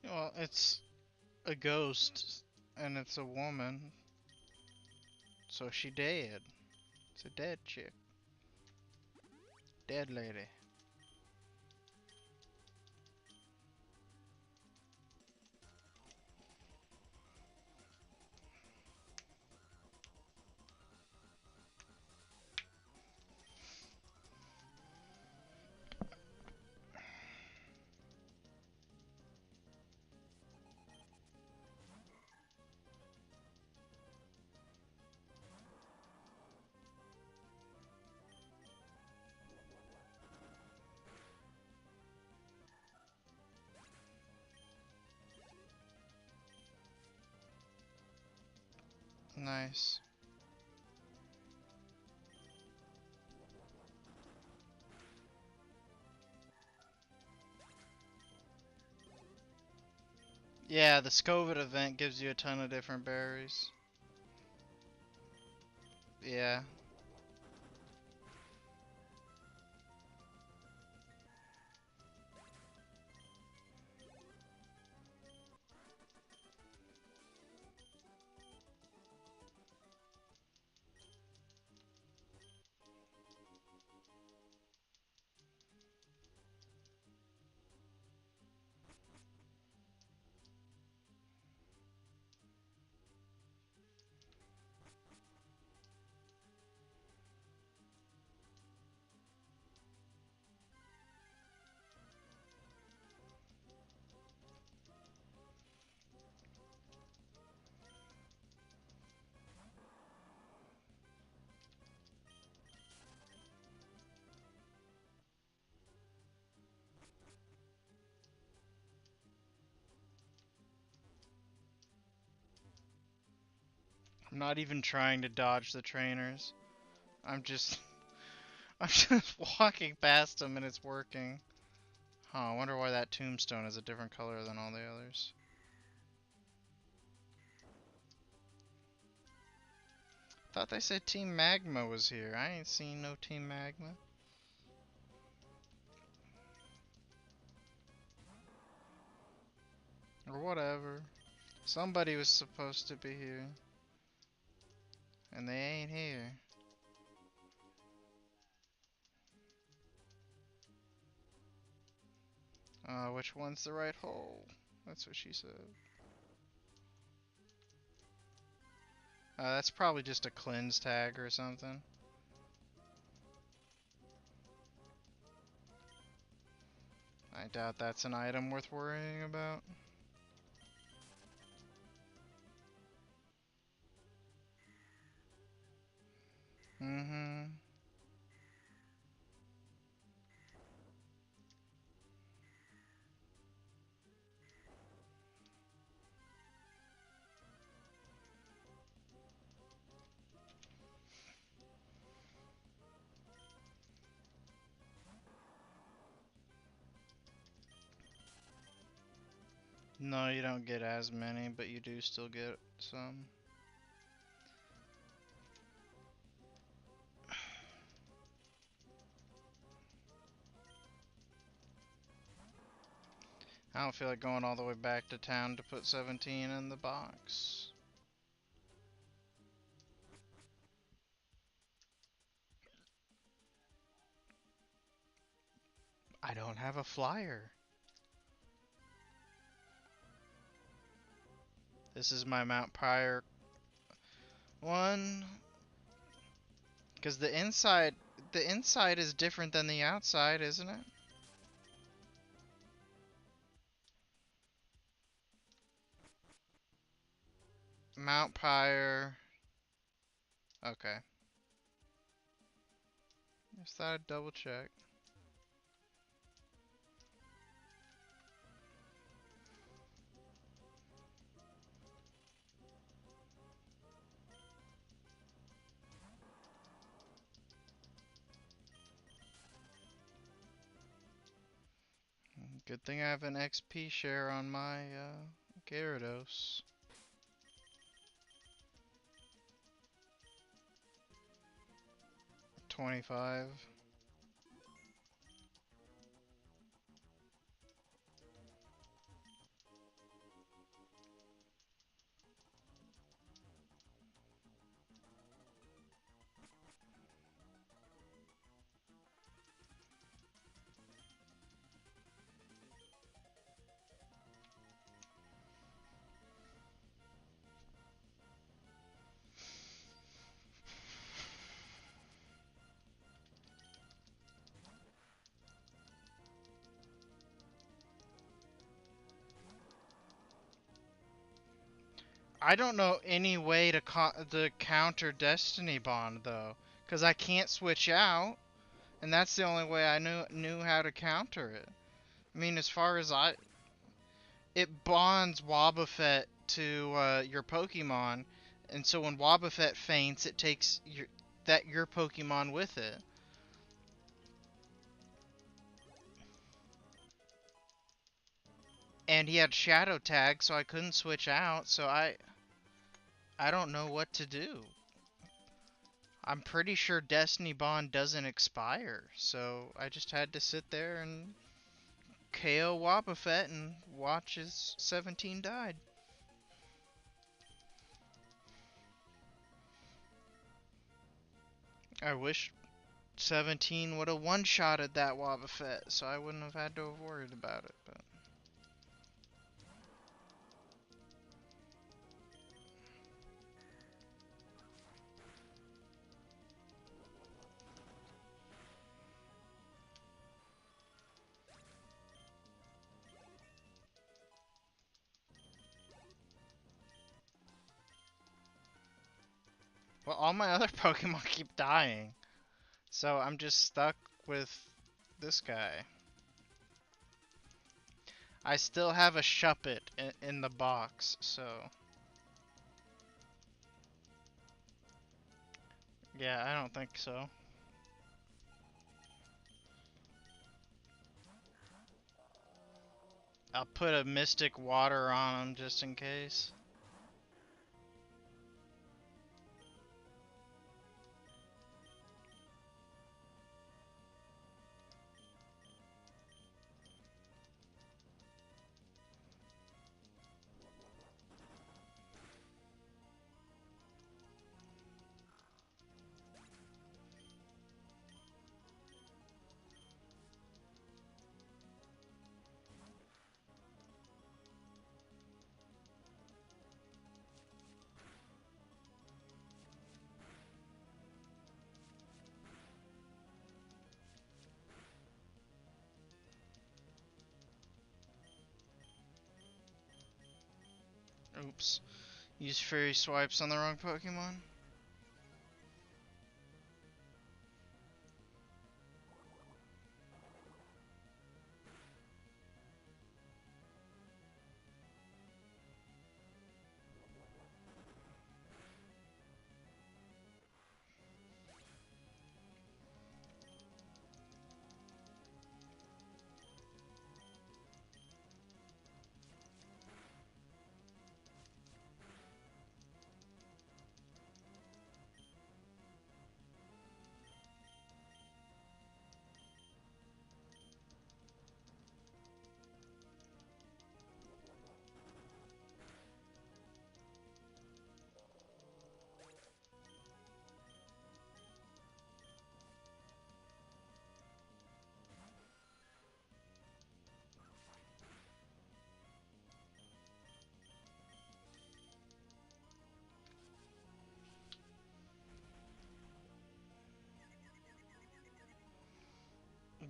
Well, it's a ghost, and it's a woman, so she dead. It's a dead chick. Dead lady. Nice. Yeah, the Scovid event gives you a ton of different berries. Yeah. I'm not even trying to dodge the trainers. I'm just I'm just walking past them and it's working. Huh, I wonder why that tombstone is a different color than all the others. Thought they said Team Magma was here. I ain't seen no Team Magma. Or whatever. Somebody was supposed to be here. And they ain't here. Which one's the right hole? That's what she said. That's probably just a cleanse tag or something. I doubt that's an item worth worrying about. Mm-hmm. No, you don't get as many, but you do still get some. I don't feel like going all the way back to town to put 17 in the box. I don't have a flyer. This is my Mount Pryor one. Because the inside is different than the outside, isn't it? Mount Pryor. Okay. Just thought I'd double check. Good thing I have an XP share on my Gyarados. 25. I don't know any way to counter Destiny Bond though, because I can't switch out, and that's the only way I knew how to counter it. I mean, as far as it bonds Wobbuffet to your Pokemon, and so when Wobbuffet faints, it takes your Pokemon with it. And he had Shadow Tag, so I couldn't switch out. So I don't know what to do. I'm pretty sure Destiny Bond doesn't expire, so I just had to sit there and KO Wobbuffet and watch his 17 died. I wish 17 would have one-shotted that Wobbuffet, so I wouldn't have had to have worried about it, but... Well, all my other Pokemon keep dying, so I'm just stuck with this guy. I still have a Shuppet in the box, so... Yeah, I don't think so. I'll put a Mystic Water on him just in case. Oops. Use Fairy Swipes on the wrong Pokemon.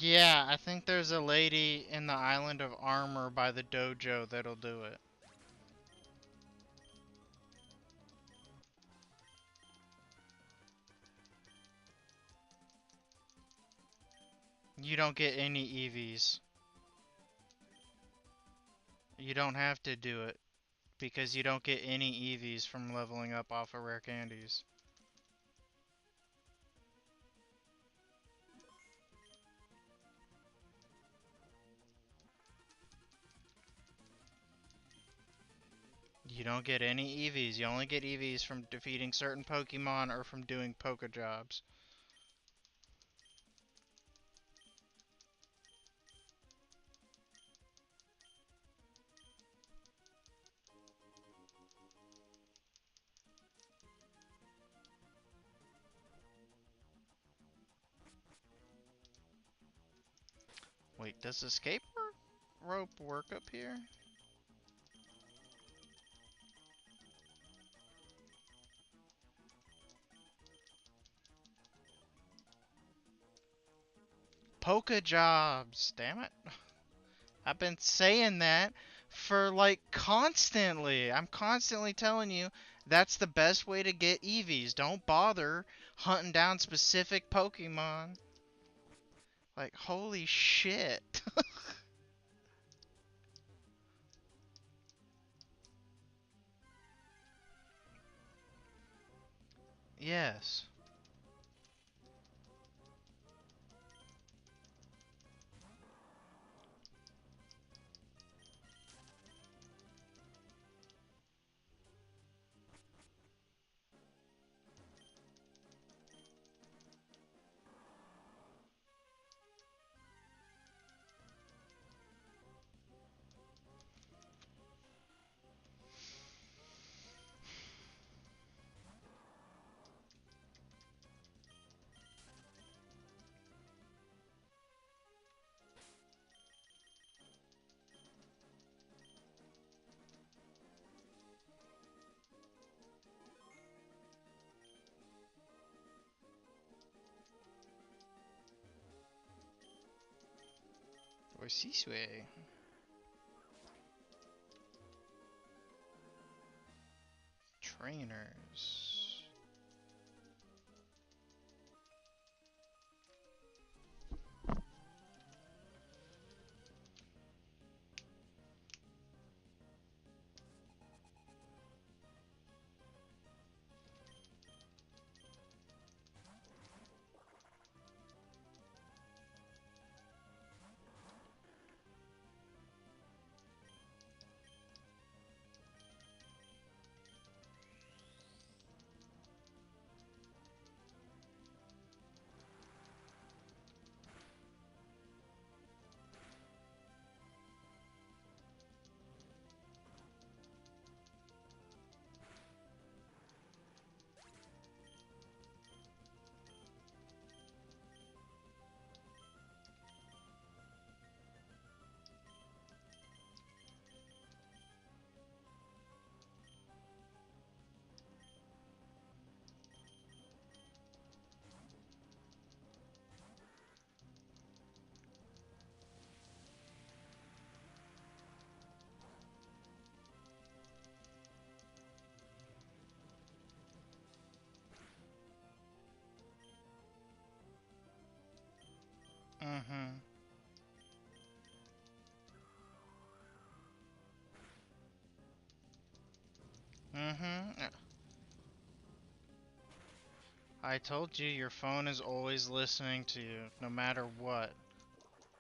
Yeah, I think there's a lady in the Island of Armor by the dojo that'll do it. You don't get any EVs. You don't have to do it because you don't get any EVs from leveling up off of rare candies. You don't get any EVs. You only get EVs from defeating certain Pokemon or from doing Poké jobs. Wait, does escape rope work up here? Poké jobs, damn it. I've been saying that for like constantly. I'm constantly telling you that's the best way to get EVs. Don't bother hunting down specific Pokemon. Like, holy shit. Yes. Where's this way? Trainers. Mm-hmm. Mm-hmm. I told you your phone is always listening to you, no matter what.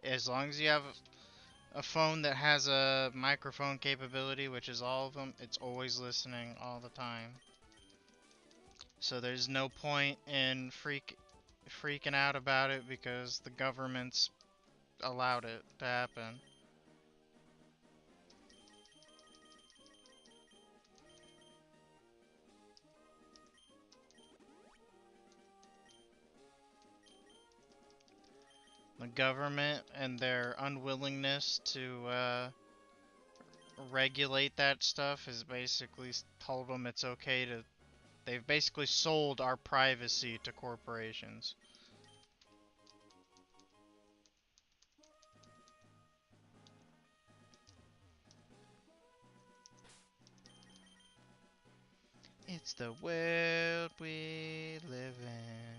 As long as you have a phone that has a microphone capability, which is all of them, it's always listening all the time. So there's no point in freaking out about it because the government's allowed it to happen. The government and their unwillingness to regulate that stuff has basically told them it's okay to. They've basically sold our privacy to corporations. It's the world we live in.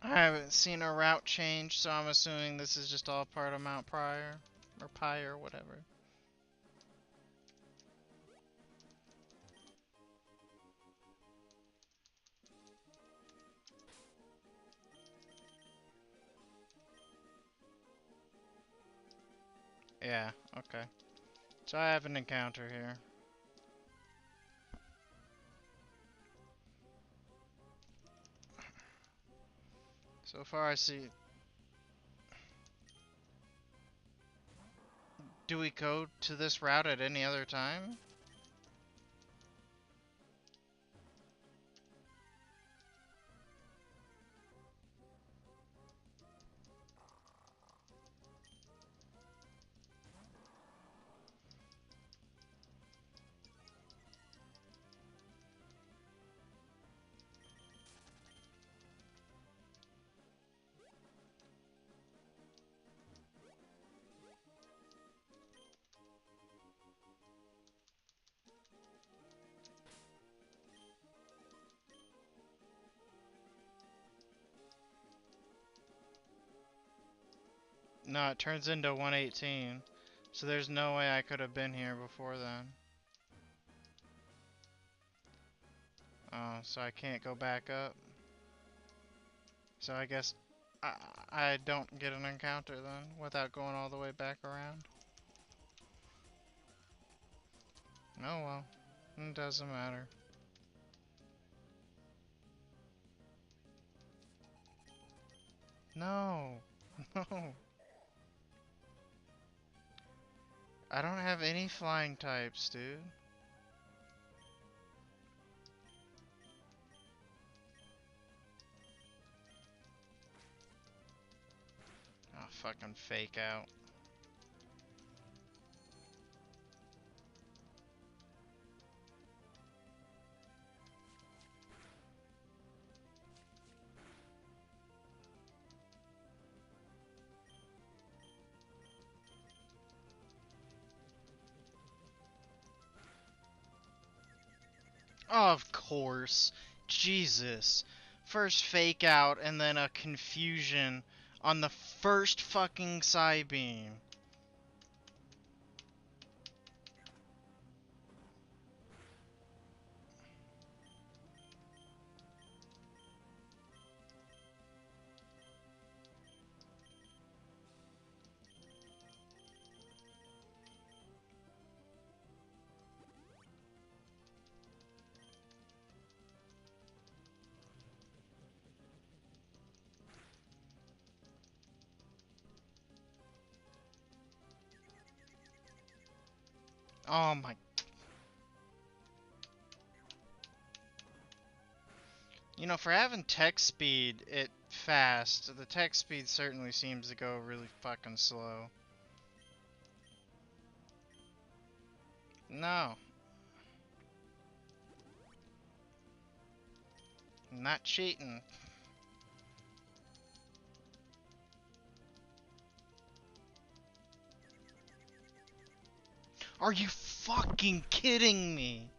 I haven't seen a route change, so I'm assuming this is just all part of Mount Pryor. Or Pyre, whatever. Yeah, okay. So I have an encounter here. So far I see... Do we go to this route at any other time? No, it turns into 118. So there's no way I could have been here before then. Oh, so I can't go back up. So I guess I don't get an encounter then, without going all the way back around. Oh well, it doesn't matter. No, no. I don't have any flying types, dude. Oh, fucking fake out. Of course. Jesus. First fake out and then a confusion on the first fucking side beam. Oh my. You know, for having text speed it fast, the text speed certainly seems to go really fucking slow. No. Not cheating. Are you fucking kidding me?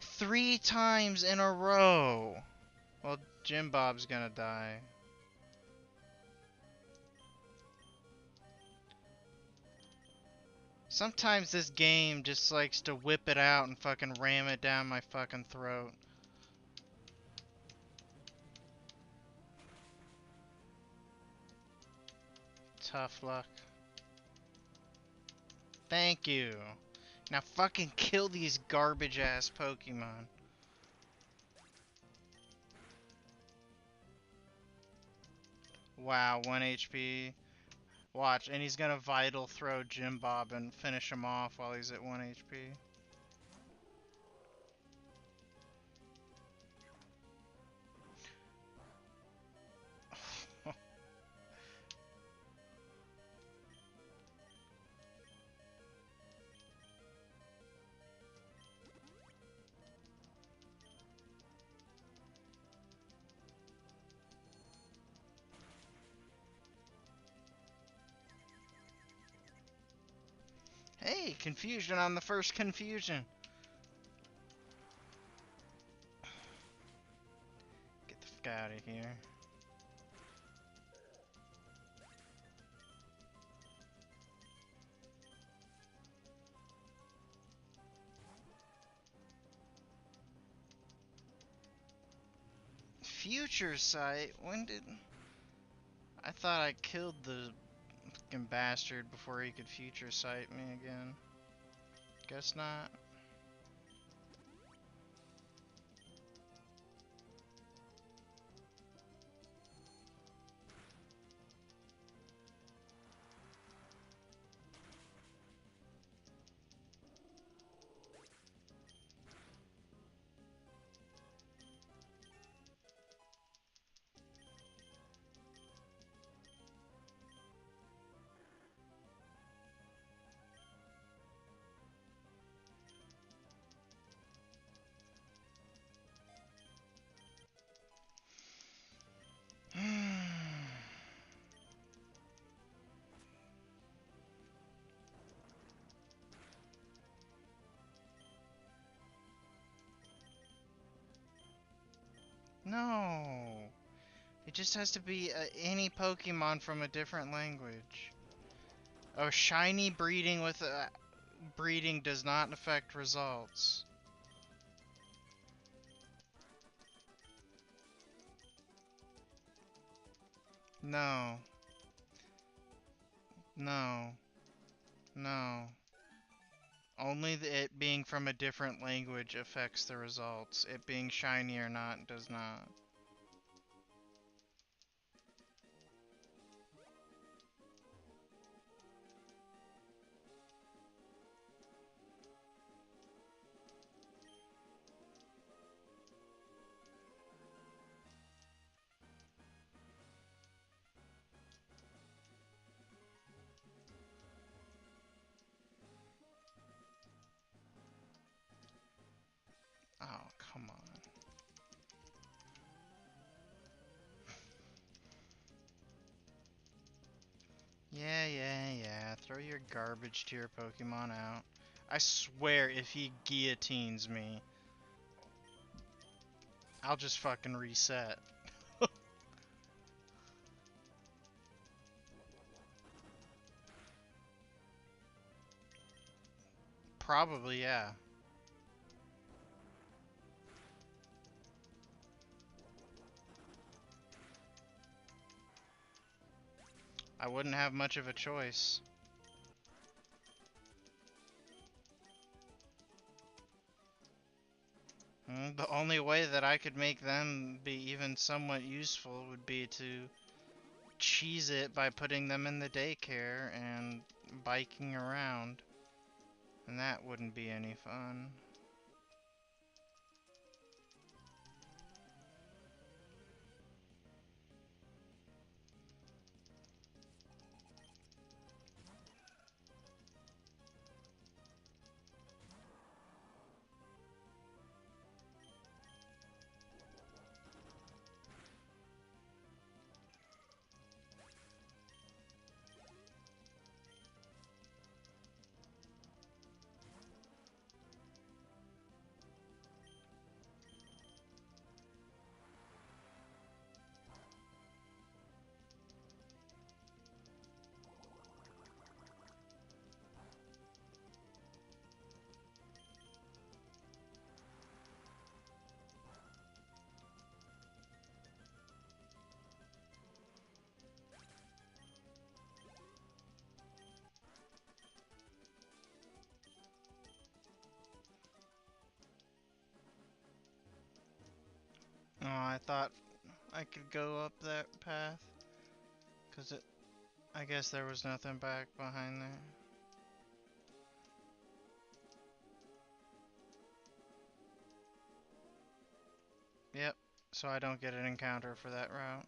3 times in a row. Well, Jim Bob's gonna die. Sometimes this game just likes to whip it out and fucking ram it down my fucking throat. Tough luck. Thank you. Now fucking kill these garbage ass Pokemon. Wow, 1 HP. Watch, and he's gonna Vital Throw Jim Bob and finish him off while he's at 1 HP. Hey, confusion on the first confusion. Get the fuck out of here. Future sight? When did... I thought I killed the fucking bastard before he could future sight me again. Guess not. No. It just has to be any Pokemon from a different language. Oh, shiny breeding with breeding does not affect results. No. No. No. Only it being from a different language affects the results. It being shiny or not does not. Oh, come on. Yeah. Throw your garbage to your Pokemon out. I swear if he guillotines me, I'll just fucking reset. Probably, yeah. I wouldn't have much of a choice. The only way that I could make them be even somewhat useful would be to cheese it by putting them in the daycare and biking around. And that wouldn't be any fun. Oh, I thought I could go up that path. Cause I guess there was nothing back behind there. Yep, so I don't get an encounter for that route.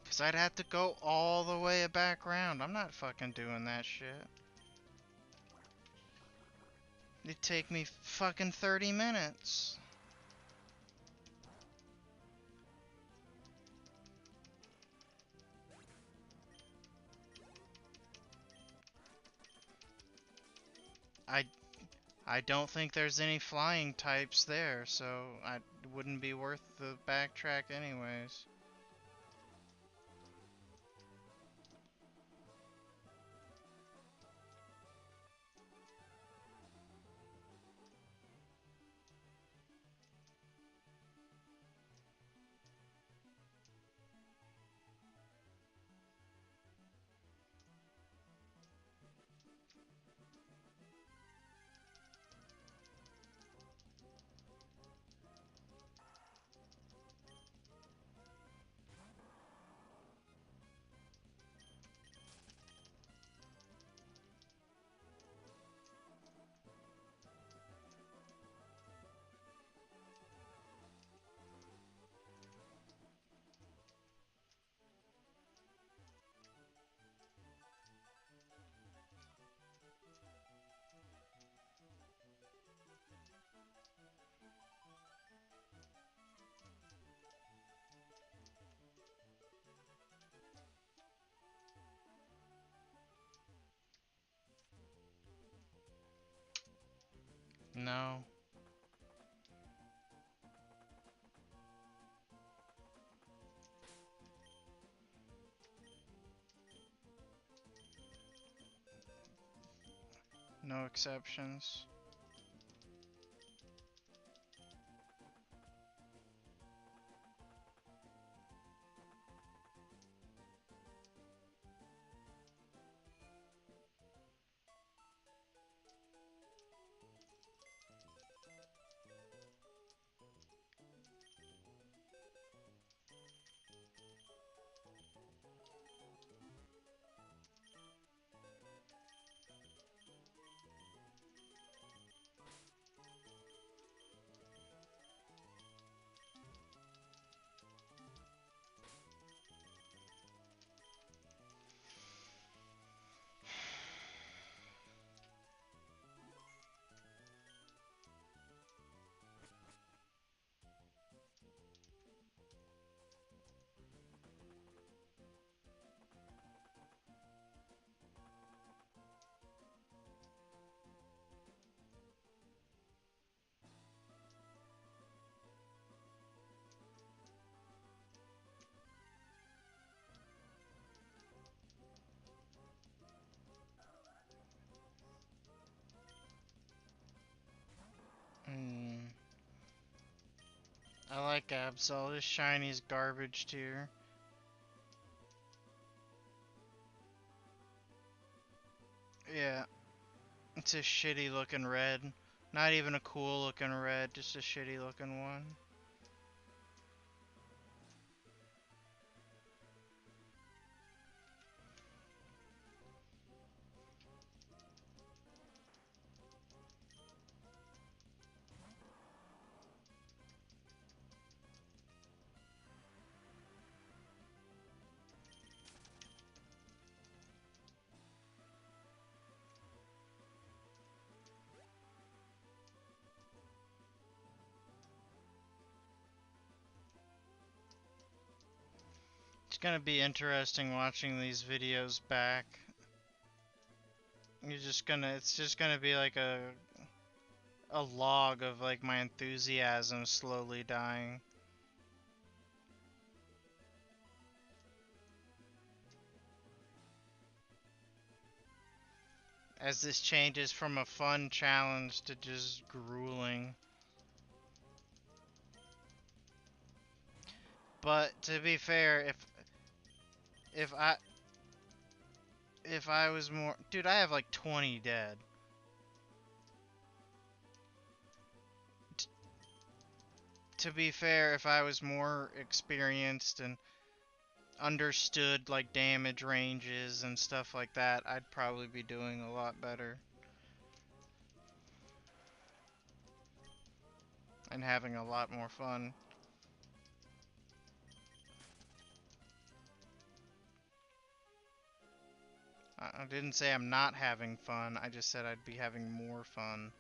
Cause I'd have to go all the way back around. I'm not fucking doing that shit. It'd take me fucking 30 minutes. I I don't think there's any flying types there, so it wouldn't be worth the backtrack anyways. No. No exceptions. Hmm. I like Absol. This shiny's garbage tier. Yeah, it's a shitty looking red. Not even a cool looking red, just a shitty looking one. It's gonna be interesting watching these videos back. It's just gonna be like a log of like my enthusiasm slowly dying. As this changes from a fun challenge to just grueling. But to be fair, if I if I was more, dude, I have like 20 dead. T to be fair, if I was more experienced and understood like damage ranges and stuff like that, I'd probably be doing a lot better and having a lot more fun. I didn't say I'm not having fun, I just said I'd be having more fun.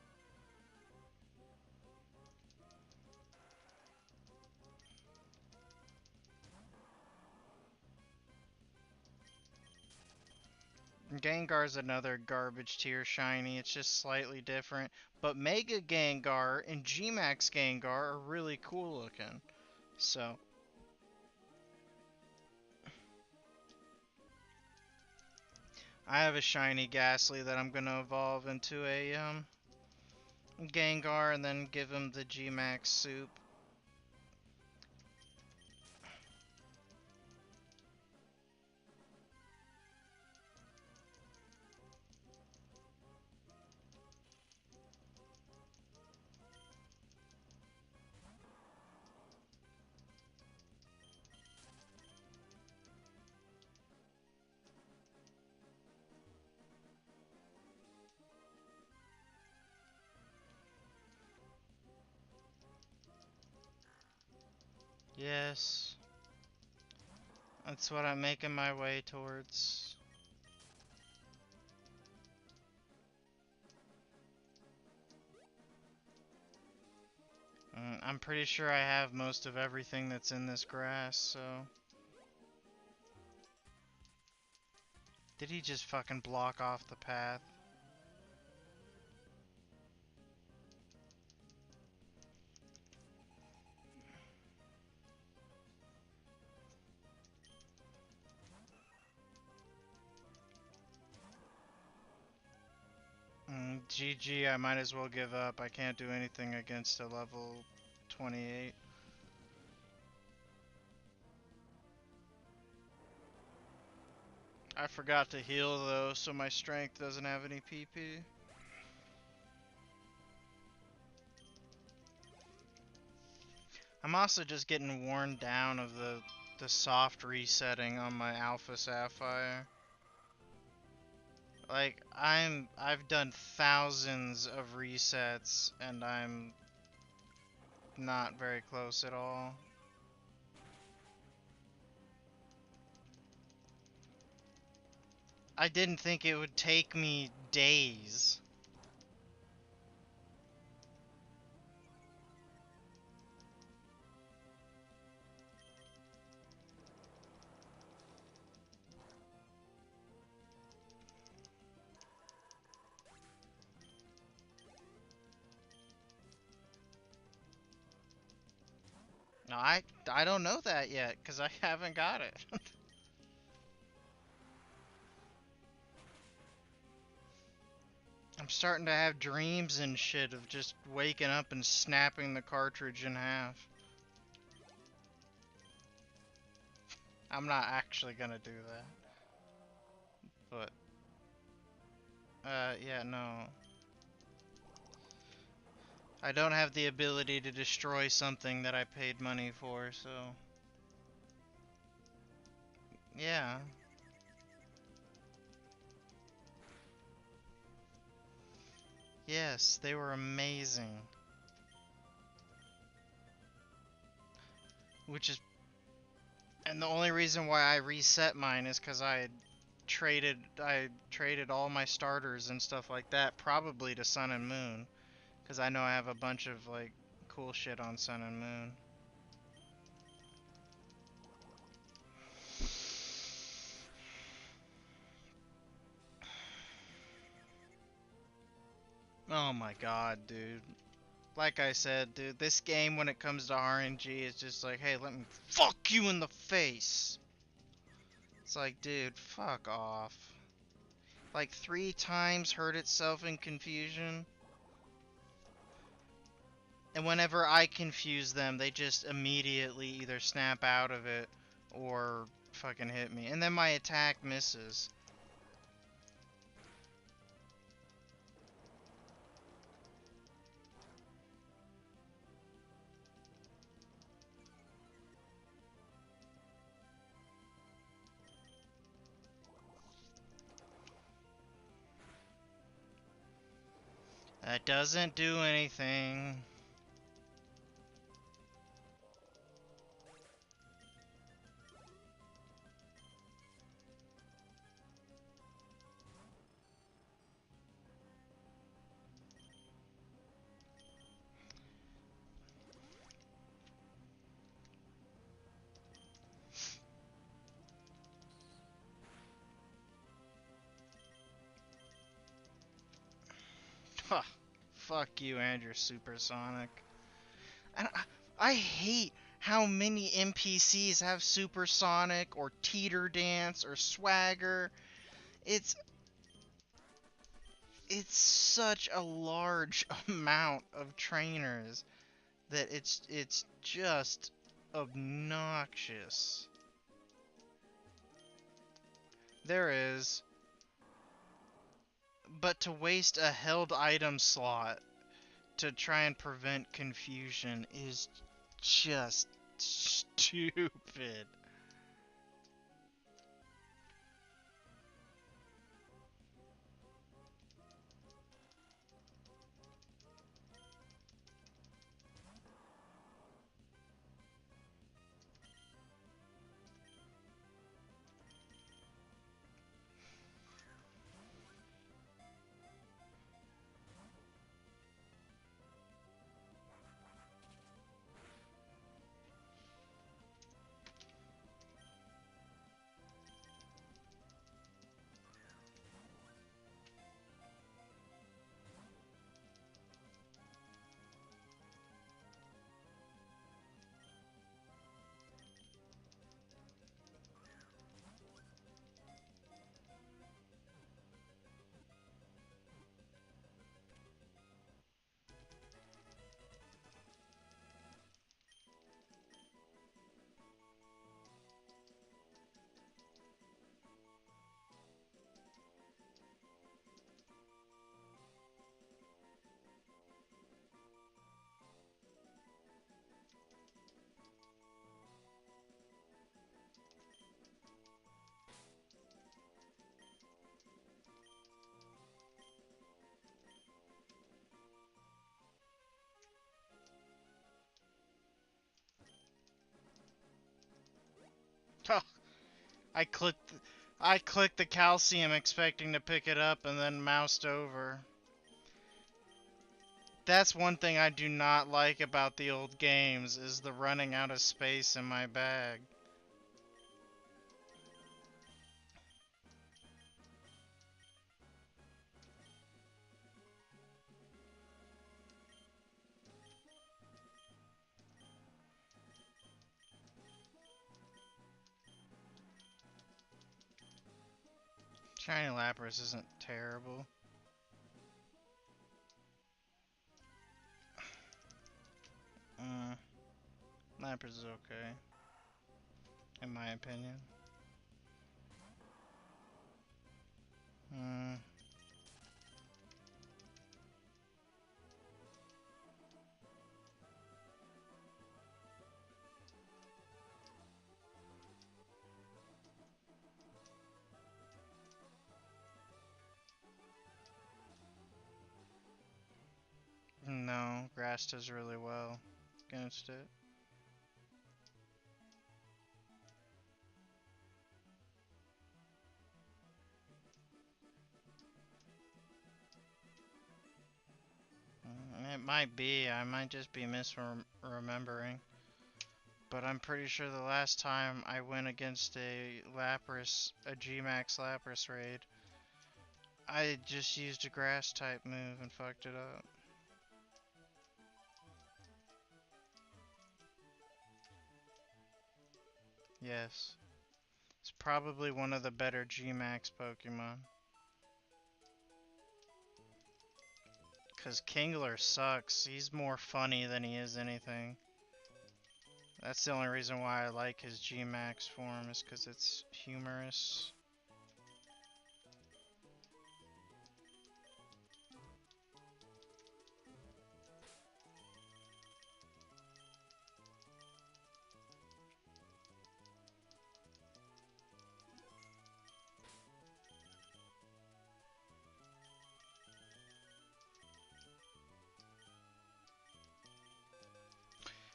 Gengar's another garbage tier shiny. It's just slightly different. But Mega Gengar and G-Max Gengar are really cool looking. So, I have a shiny Ghastly that I'm gonna evolve into a Gengar and then give him the G-Max soup. Yes, that's what I'm making my way towards. I'm pretty sure I have most of everything that's in this grass, so... Did he just fucking block off the path? GG, I might as well give up. I can't do anything against a level 28. I forgot to heal though, so my strength doesn't have any PP. I'm also just getting worn down of the soft resetting on my Alpha Sapphire. Like I've done thousands of resets and I'm not very close at all. I didn't think it would take me days. No, I don't know that yet cuz I haven't got it. I'm starting to have dreams and shit of just waking up and snapping the cartridge in half. I'm not actually gonna do that. But, yeah, no. I don't have the ability to destroy something that I paid money for, so... Yeah. Yes, they were amazing. Which is... And the only reason why I reset mine is because I traded all my starters and stuff like that, probably to Sun and Moon. Because I know I have a bunch of, like, cool shit on Sun and Moon. Oh my god, dude. Like I said, dude, this game when it comes to RNG is just like, hey, let me fuck you in the face. It's like, dude, fuck off. Like 3 times hurt itself in confusion. And whenever I confuse them, they just immediately either snap out of it or fucking hit me. And then my attack misses. That doesn't do anything. Huh. Fuck you and your supersonic. And I hate how many NPCs have supersonic or teeter dance or swagger. It's it's such a large amount of trainers that it's just obnoxious. There is, but to waste a held item slot to try and prevent confusion is just stupid. Oh, I clicked I clicked the calcium expecting to pick it up and then moused over. That's one thing I do not like about the old games is the running out of space in my bag. Shiny Lapras isn't terrible. Mm, Lapras is okay, in my opinion. Mm, no, Grass does really well against it. It might be, I might just be misremembering. But I'm pretty sure the last time I went against a Lapras, a G-Max Lapras raid, I just used a grass type move and fucked it up. Yes. It's probably one of the better G-Max Pokemon. Cause Kingler sucks. He's more funny than he is anything. That's the only reason why I like his G-Max form is cause it's humorous.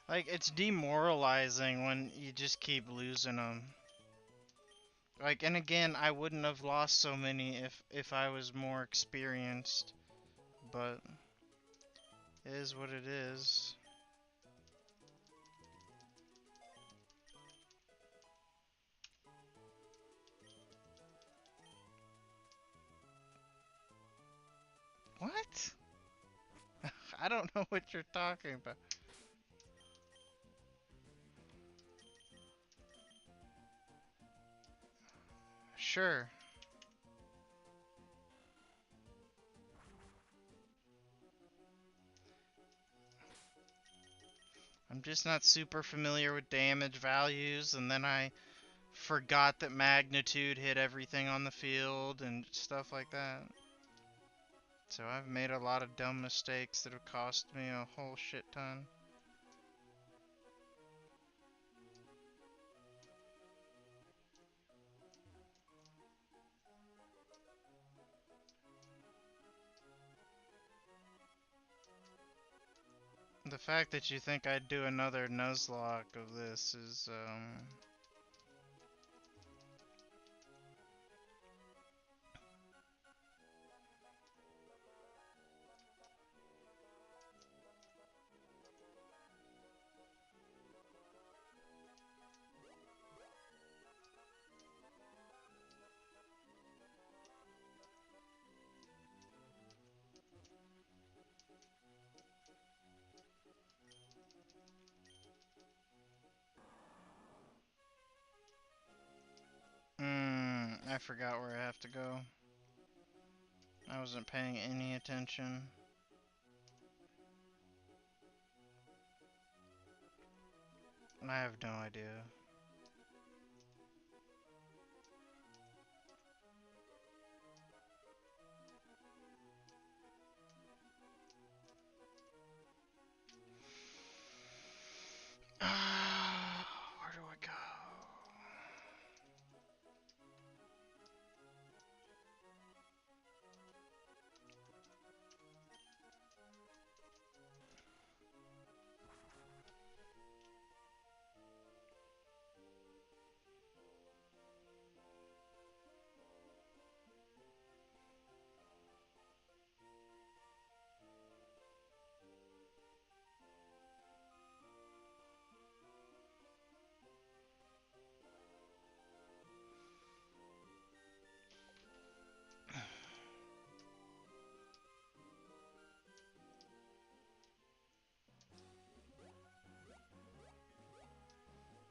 Like, it's demoralizing when you just keep losing them. Like, and again, I wouldn't have lost so many if I was more experienced. But it is what it is. What? I don't know what you're talking about. Sure. I'm just not super familiar with damage values, and then I forgot that magnitude hit everything on the field and stuff like that. So I've made a lot of dumb mistakes that have cost me a whole shit ton. The fact that you think I'd do another Nuzlocke of this is, I forgot where I have to go. I wasn't paying any attention. I have no idea. Where do I go?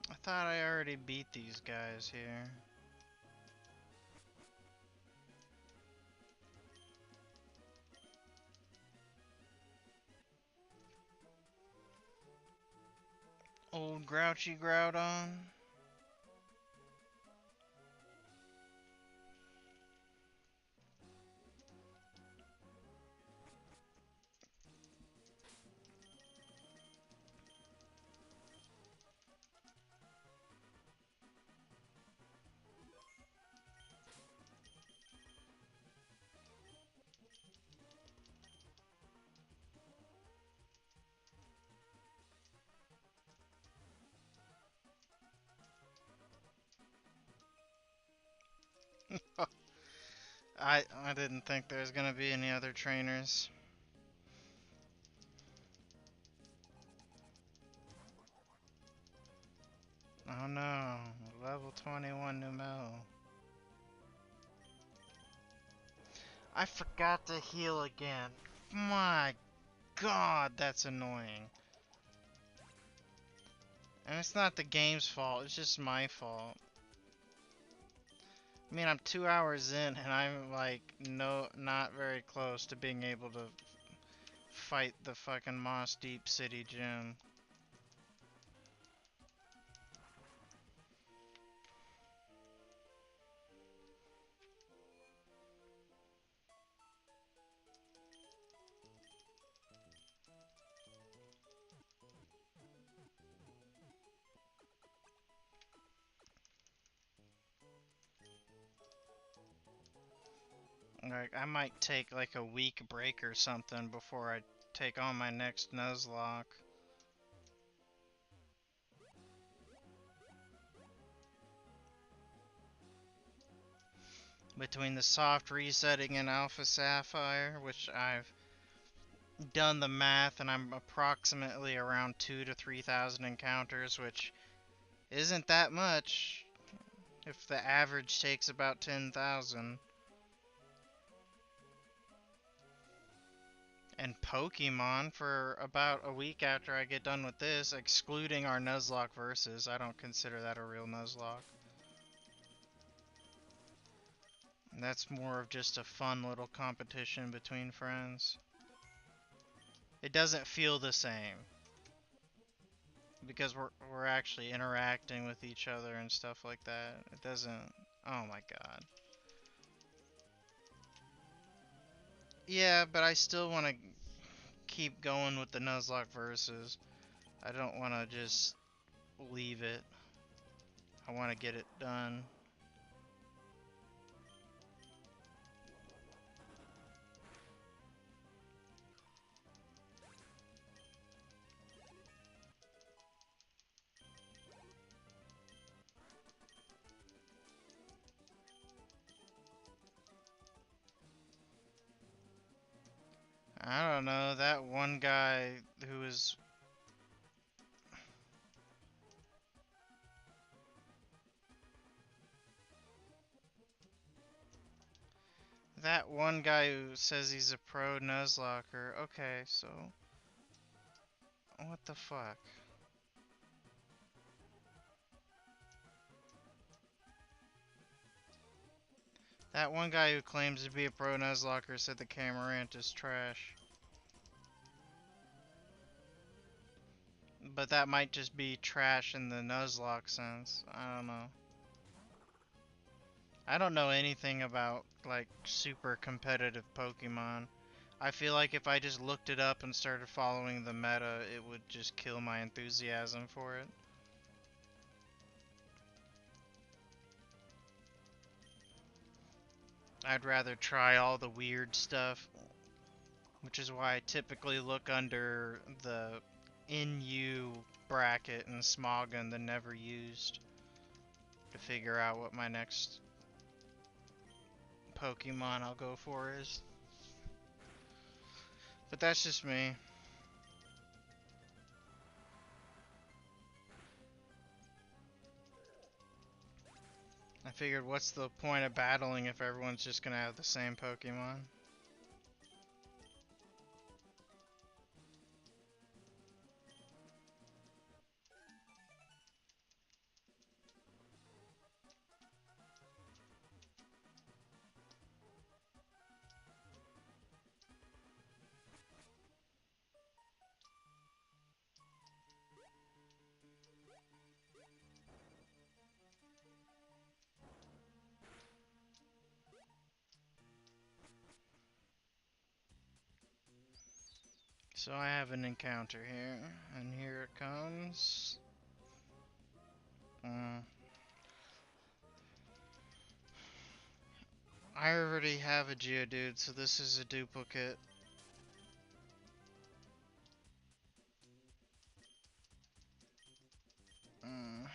I thought I already beat these guys here. Old grouchy Groudon. I didn't think there was gonna be any other trainers. Oh no, level 21 Numel. I forgot to heal again. My god, that's annoying. And it's not the game's fault, it's just my fault. I mean, I'm 2 hours in and I'm like, not very close to being able to fight the fucking Moss Deep City gym. Like, I might take like a week break or something before I take on my next Nuzlocke. Between the soft resetting and Alpha Sapphire, which I've done the math and I'm approximately around 2 to 3,000 encounters, which isn't that much if the average takes about 10,000. And Pokemon for about a week after I get done with this, excluding our Nuzlocke versus. I don't consider that a real Nuzlocke. That's more of just a fun little competition between friends. It doesn't feel the same because we're actually interacting with each other and stuff like that. It doesn't. Oh my god. Yeah, but I still want to keep going with the Nuzlocke versus. I don't want to just leave it. I want to get it done. I don't know, that one guy who was. That one guy who says he's a pro Nuzlocker. Okay, so. What the fuck? That one guy who claims to be a pro Nuzlocker said the Camarant is trash. But that might just be trash in the Nuzlocke sense. I don't know. I don't know anything about, like, super competitive Pokemon. I feel like if I just looked it up and started following the meta, it would just kill my enthusiasm for it. I'd rather try all the weird stuff, which is why I typically look under the NU bracket and Smogon the never used to figure out what my next Pokemon I'll go for is. But that's just me. I figured what's the point of battling if everyone's just gonna have the same Pokemon? So I have an encounter here, and here it comes. I already have a Geodude, so this is a duplicate. Mm.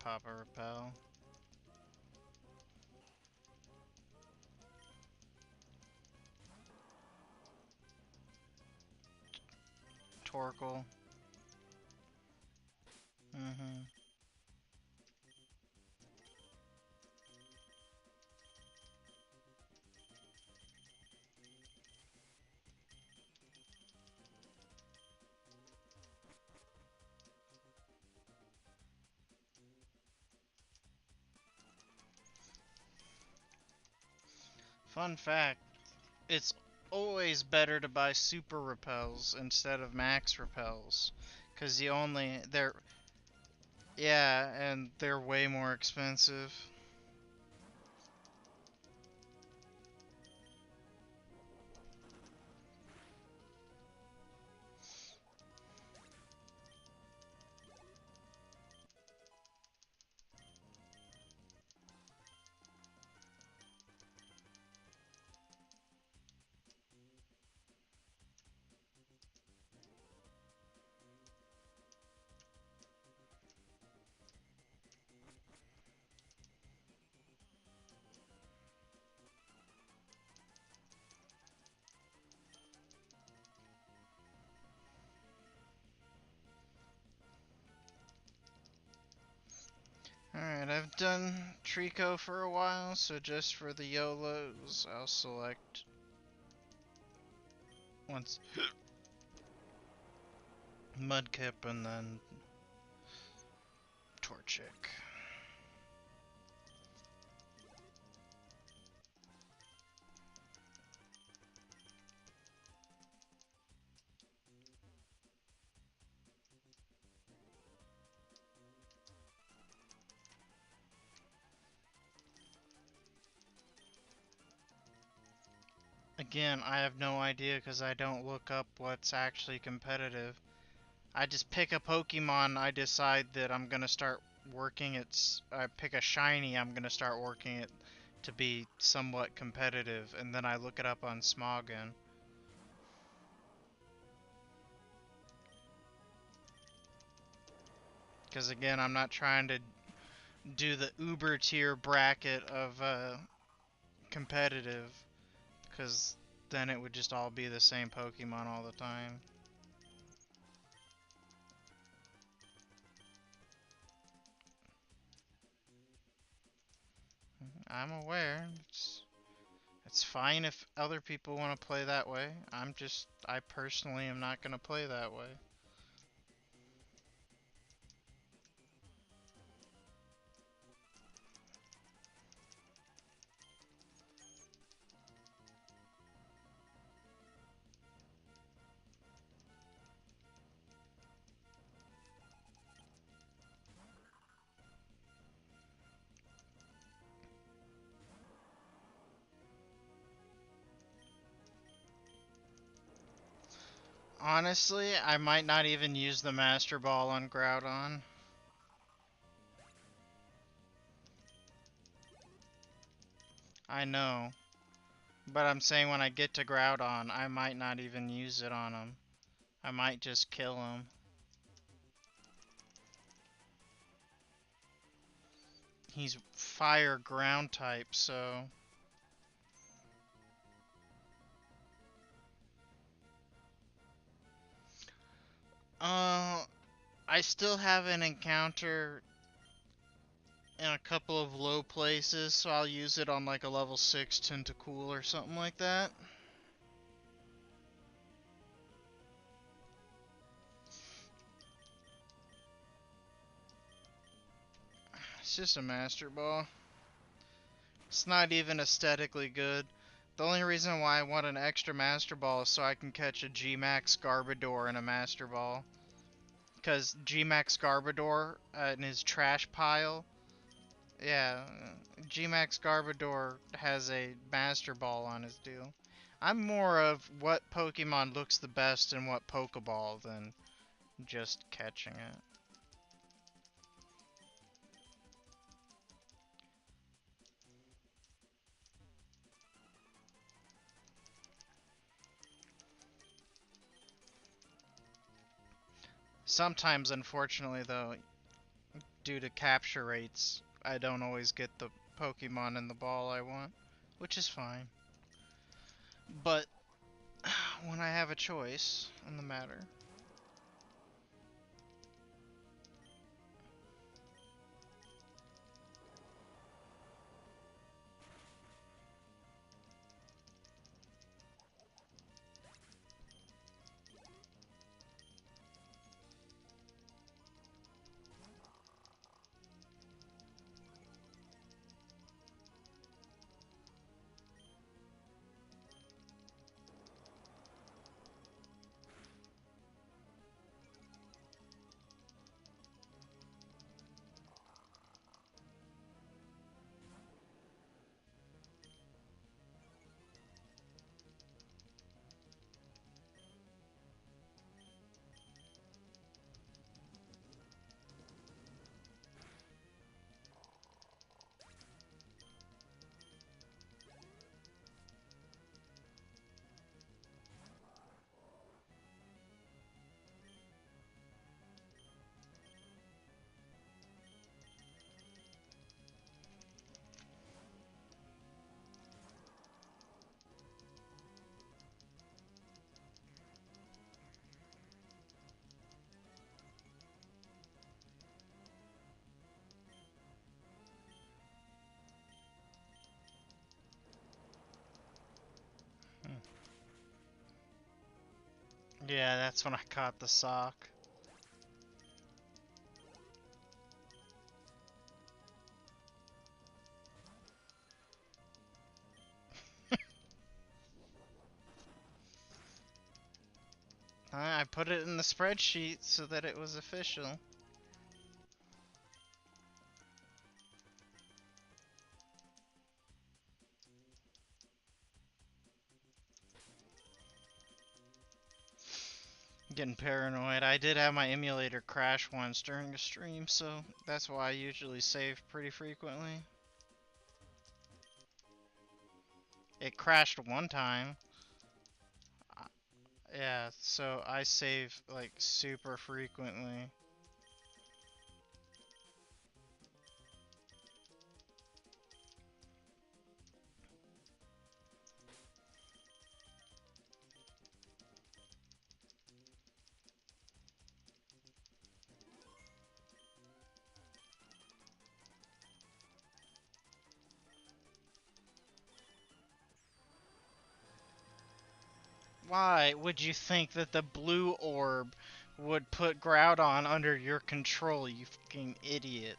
pop a repel. Torkoal. Mm-hmm. Fun fact, it's always better to buy super repels instead of max repels. Cause they're, yeah, and they're way more expensive. Alright, I've done Trico for a while, so just for the YOLOs, I'll select once Mudkip and then Torchic. Again, I have no idea because I don't look up what's actually competitive. I just pick a Pokemon, I decide that I'm gonna start working it. I pick a shiny, I'm gonna start working it to be somewhat competitive, and then I look it up on Smogon. Because again, I'm not trying to do the uber tier bracket of competitive, because then it would just all be the same Pokemon all the time. I'm aware. It's fine if other people want to play that way. I personally am not going to play that way. Honestly, I might not even use the Master Ball on Groudon. I know. But I'm saying when I get to Groudon, I might not even use it on him. I might just kill him. He's fire ground type, so... I still have an encounter in a couple of low places, so I'll use it on like a level 6 Tentacool or something like that. It's just a Master Ball. It's not even aesthetically good. The only reason why I want an extra Master Ball is so I can catch a G-Max Garbodor in a Master Ball. Because G-Max Garbodor in his trash pile, yeah, G-Max Garbodor has a Master Ball on his deal. I'm more of what Pokemon looks the best in what Pokeball than just catching it. Sometimes, unfortunately, though, due to capture rates, I don't always get the Pokemon in the ball I want, which is fine. But when I have a choice on the matter. Yeah, that's when I caught the sock. I put it in the spreadsheet so that it was official. Getting paranoid. I did have my emulator crash once during a stream, so that's why I usually save pretty frequently. It crashed one time. Yeah, so I save like super frequently. Why would you think that the blue orb would put Groudon under your control, you fucking idiot?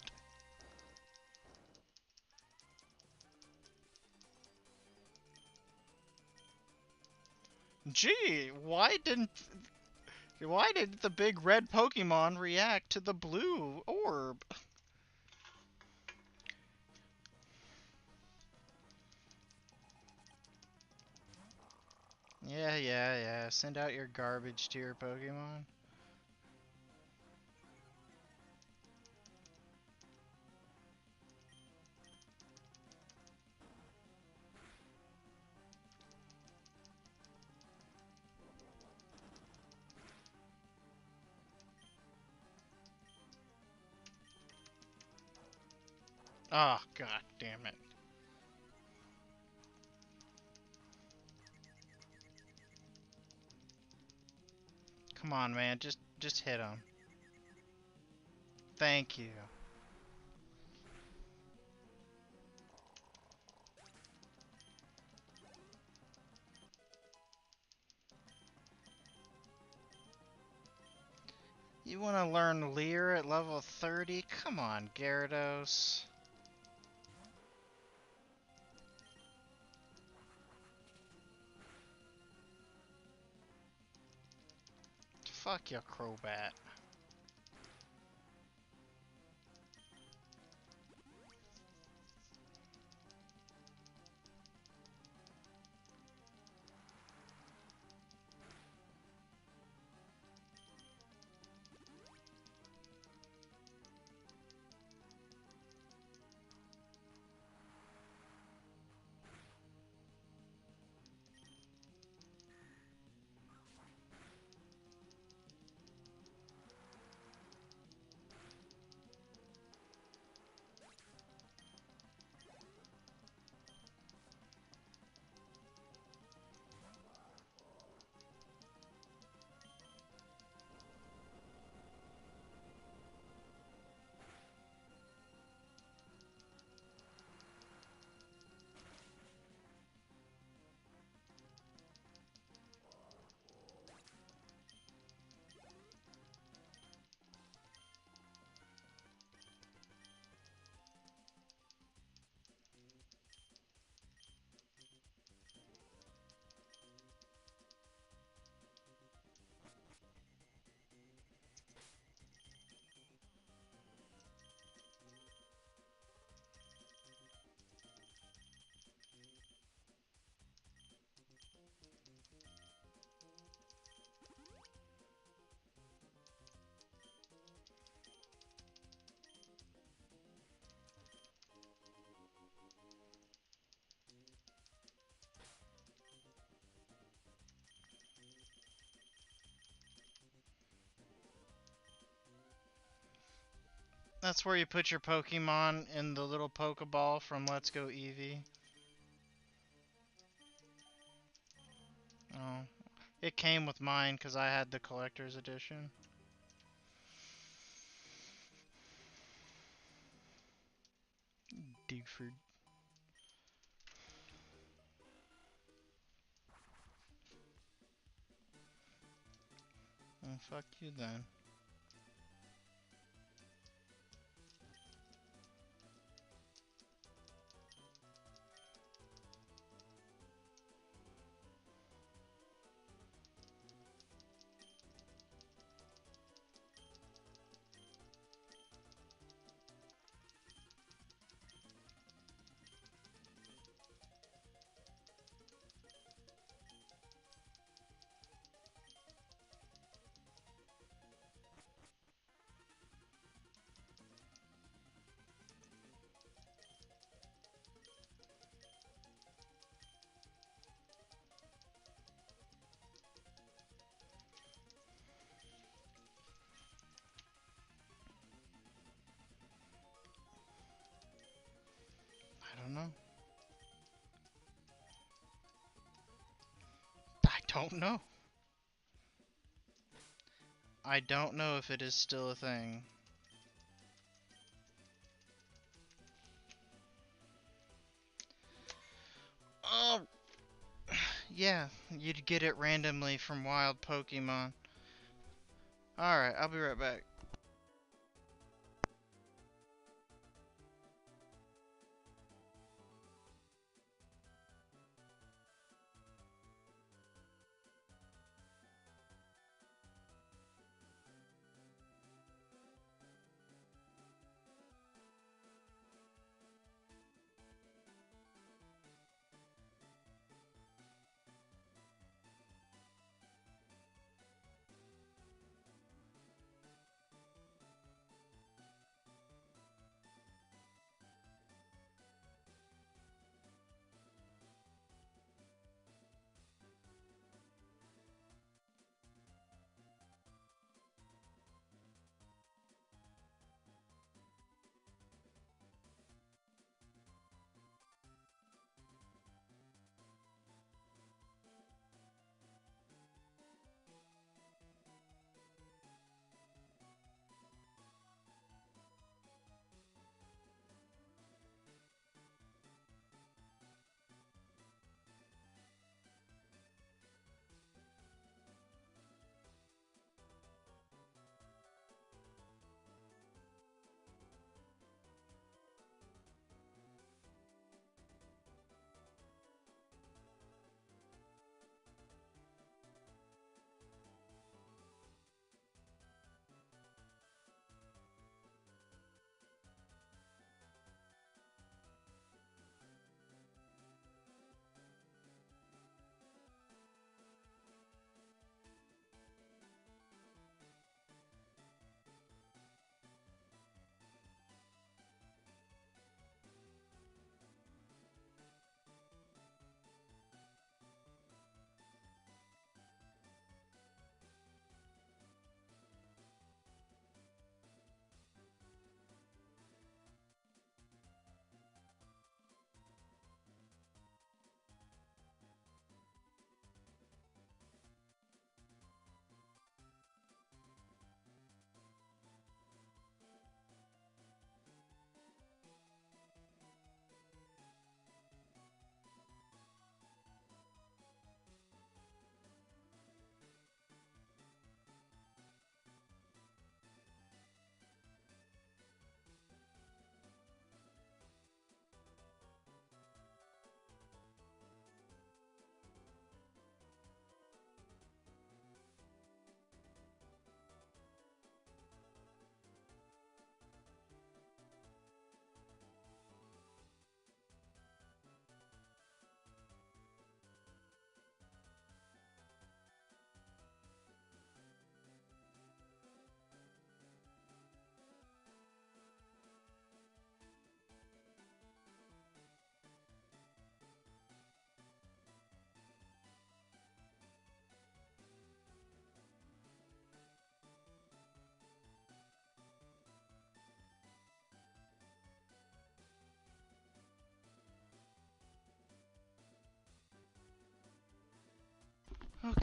Gee, why did the big red Pokemon react to the blue orb? Yeah. Send out your garbage to your Pokemon. Oh, god damn it. Come on, man. Just hit him. Thank you. You want to learn Leer at level 30? Come on, Gyarados. Fuck your Crobat. That's where you put your Pokemon in the little Pokeball from Let's Go Eevee. Oh, it came with mine because I had the collector's edition. Digford. Well, fuck you then. I don't know. I don't know. I don't know if it is still a thing. Oh, yeah, you'd get it randomly from wild Pokemon. Alright, I'll be right back.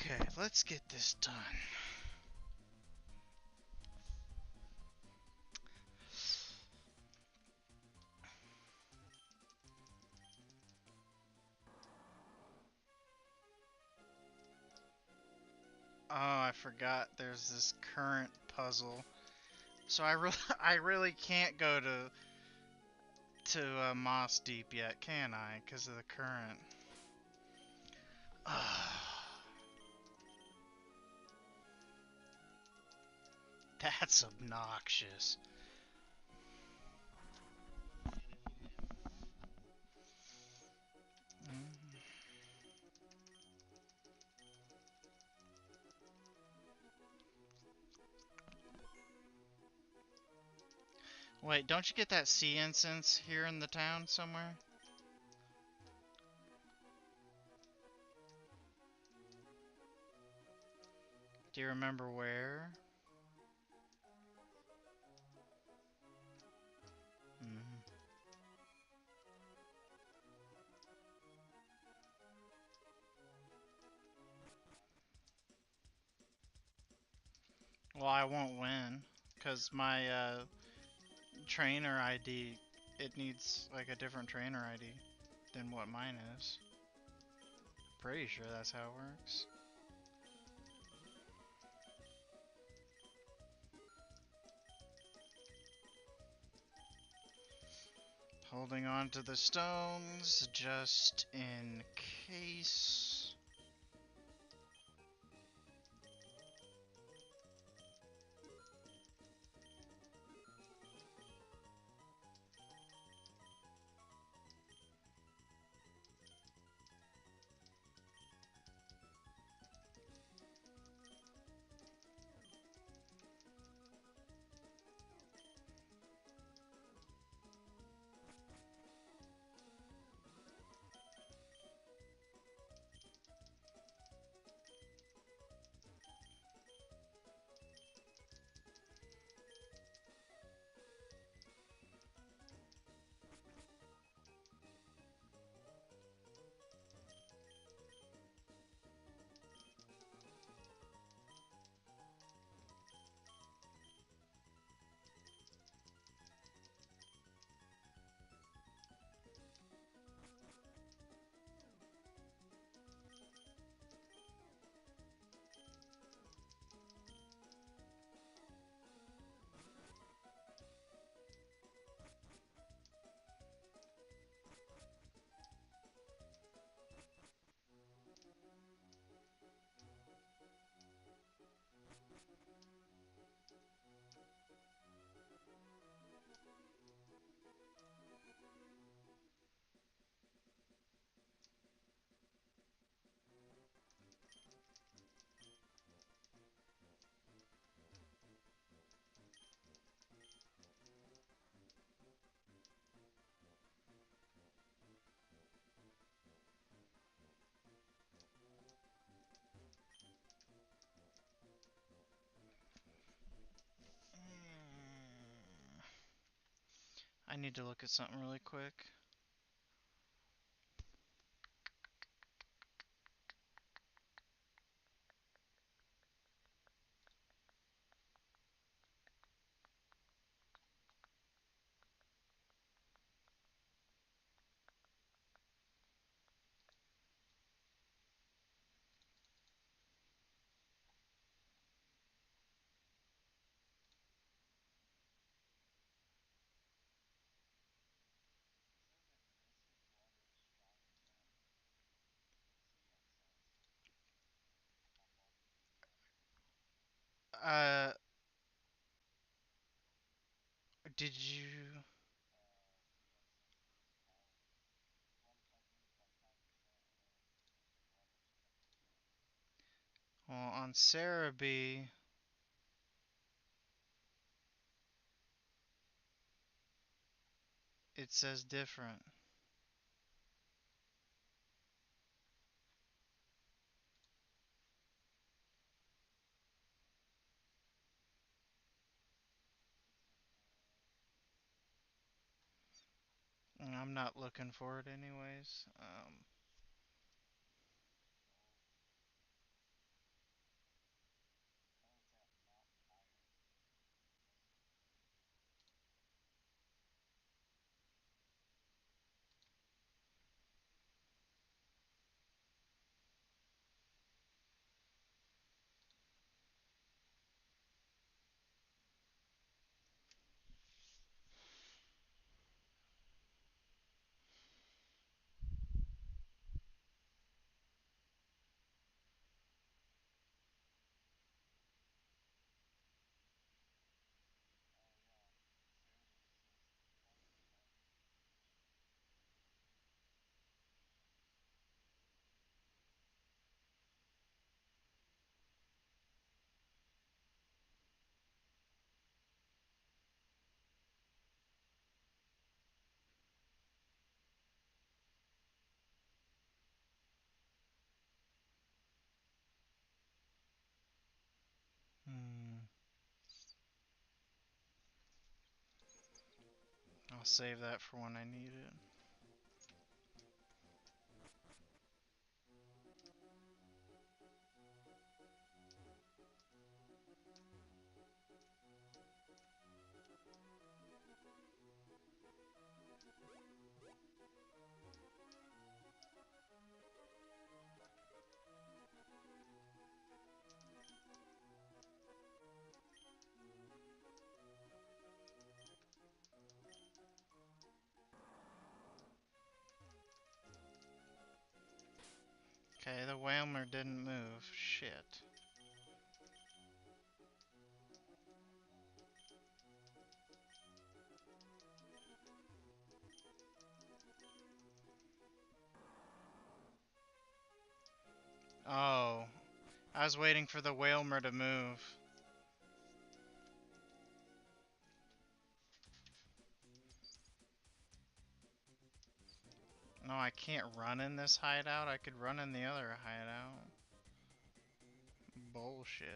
Okay, let's get this done. Oh, I forgot there's this current puzzle. So I really can't go to Moss Deep yet, can I? Because of the current. That's obnoxious. Mm. Wait, don't you get that sea incense here in the town somewhere? Do you remember where? Mm. Well, I won't win because my trainer ID, it needs like a different trainer ID than what mine is. Pretty sure that's how it works. Holding on to the stones just in case. I need to look at something really quick. Uh, did you? Well, on Cerebi, it says different. And I'm not looking for it anyways. save that for when I need it. Okay, the Whalmer didn't move. Shit. Oh, I was waiting for the Whalmer to move. No, I can't run in this hideout. I could run in the other hideout. Bullshit.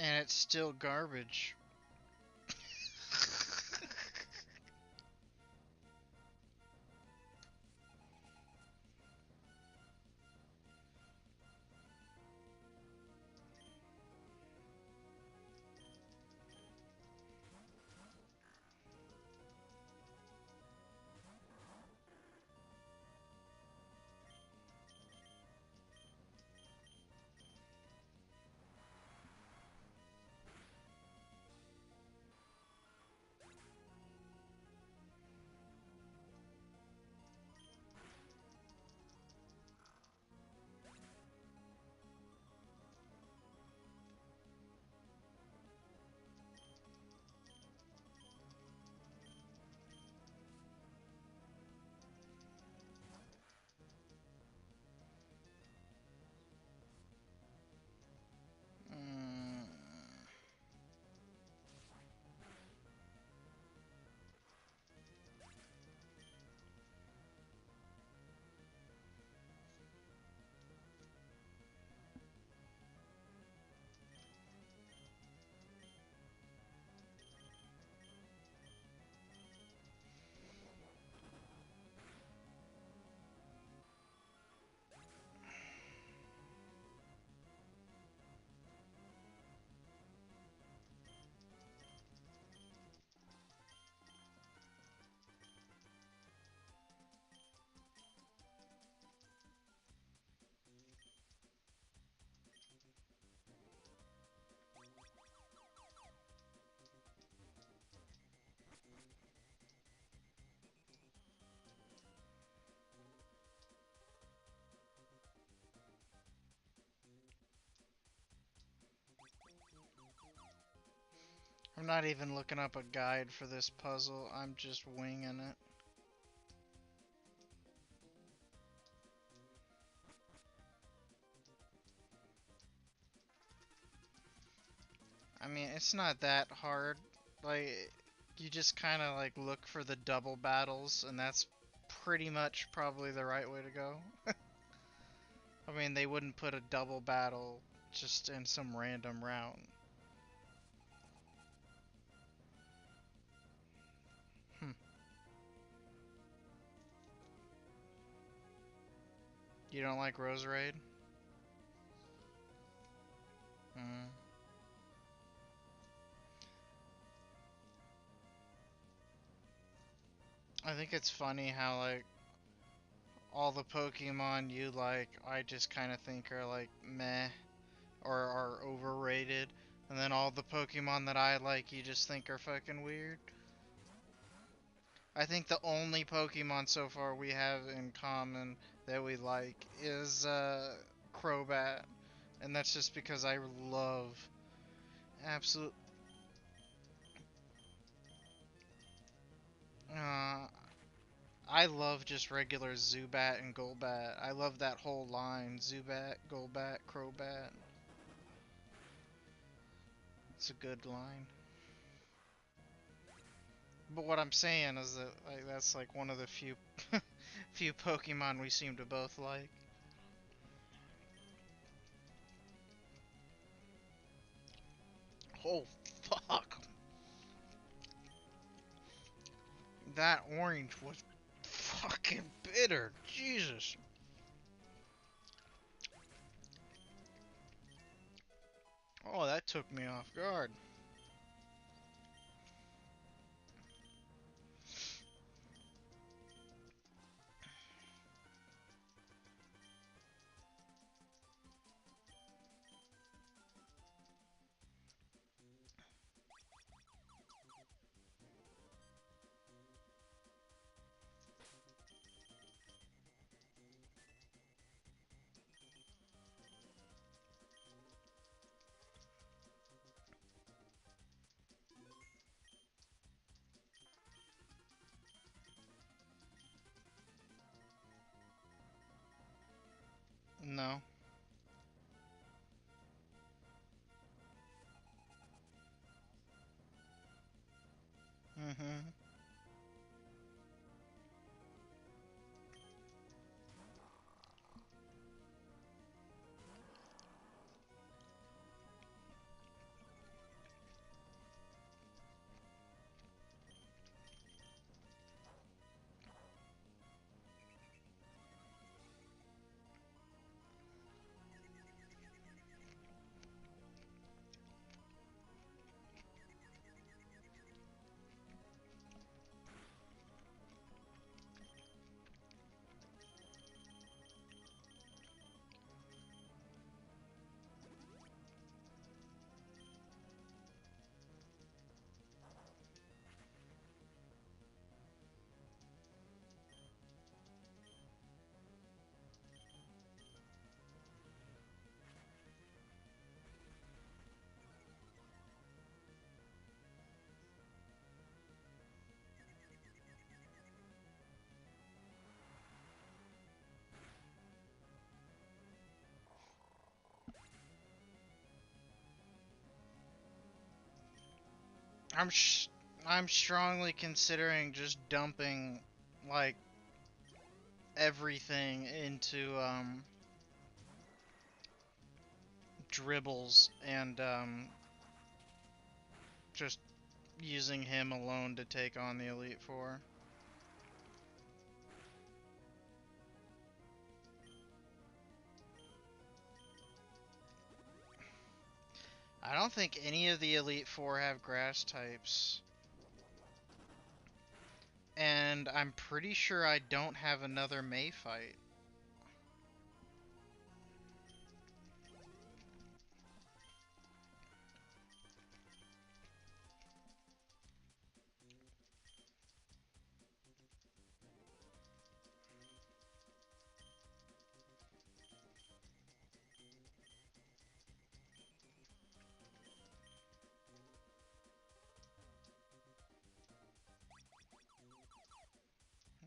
And it's still garbage. Mm. I'm not even looking up a guide for this puzzle. I'm just winging it. I mean, it's not that hard. Like, you just kind of like look for the double battles, and that's pretty much probably the right way to go. I mean, they wouldn't put a double battle just in some random route. You don't like Roserade? Mm. I think it's funny how like all the Pokemon you like, I just kind of think are like meh or are overrated, and then all the Pokemon that I like, you just think are fucking weird. I think the only Pokemon so far we have in common that we like is Crobat, and that's just because I love absolute. Uh, I love just regular Zubat and Golbat. I love that whole line: Zubat, Golbat, Crobat. It's a good line. But what I'm saying is that like that's like one of the few few Pokemon we seem to both like. Oh fuck! That orange was fucking bitter. Jesus. Oh, that took me off guard. No. Mhm. I'm sh- I'm strongly considering just dumping like everything into dribbles and just using him alone to take on the Elite Four. I don't think any of the Elite Four have grass types. And I'm pretty sure I don't have another Mayfight.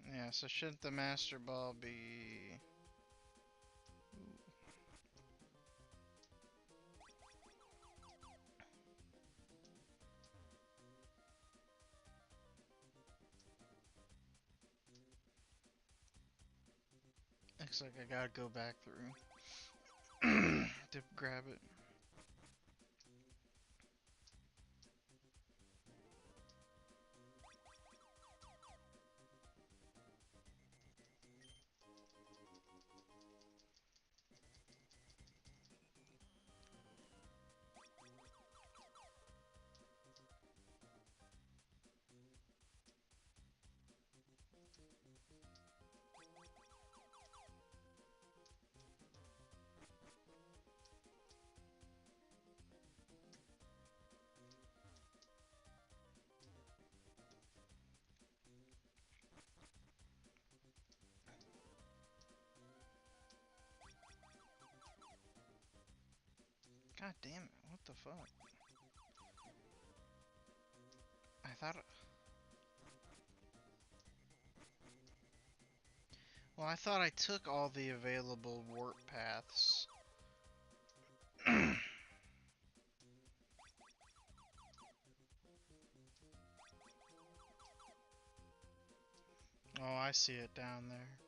Yeah, so shouldn't the Master Ball be... Looks like I gotta go back through to grab it. God damn it, what the fuck? I thought... Well, I thought I took all the available warp paths. Oh, I see it down there.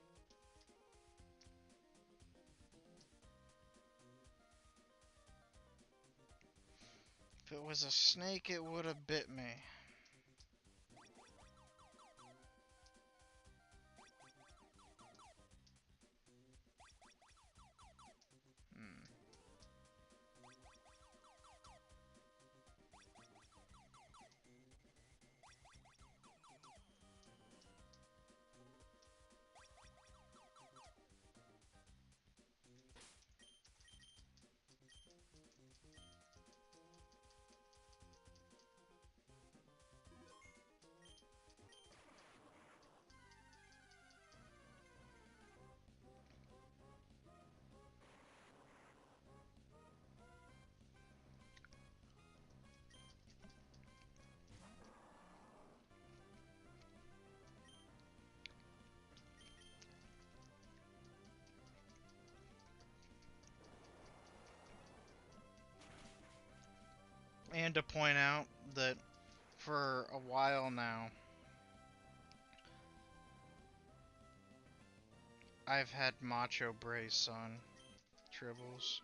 If it was a snake, it would have bit me. Hmm. And to point out that for a while now, I've had Macho Brace on Tribbles.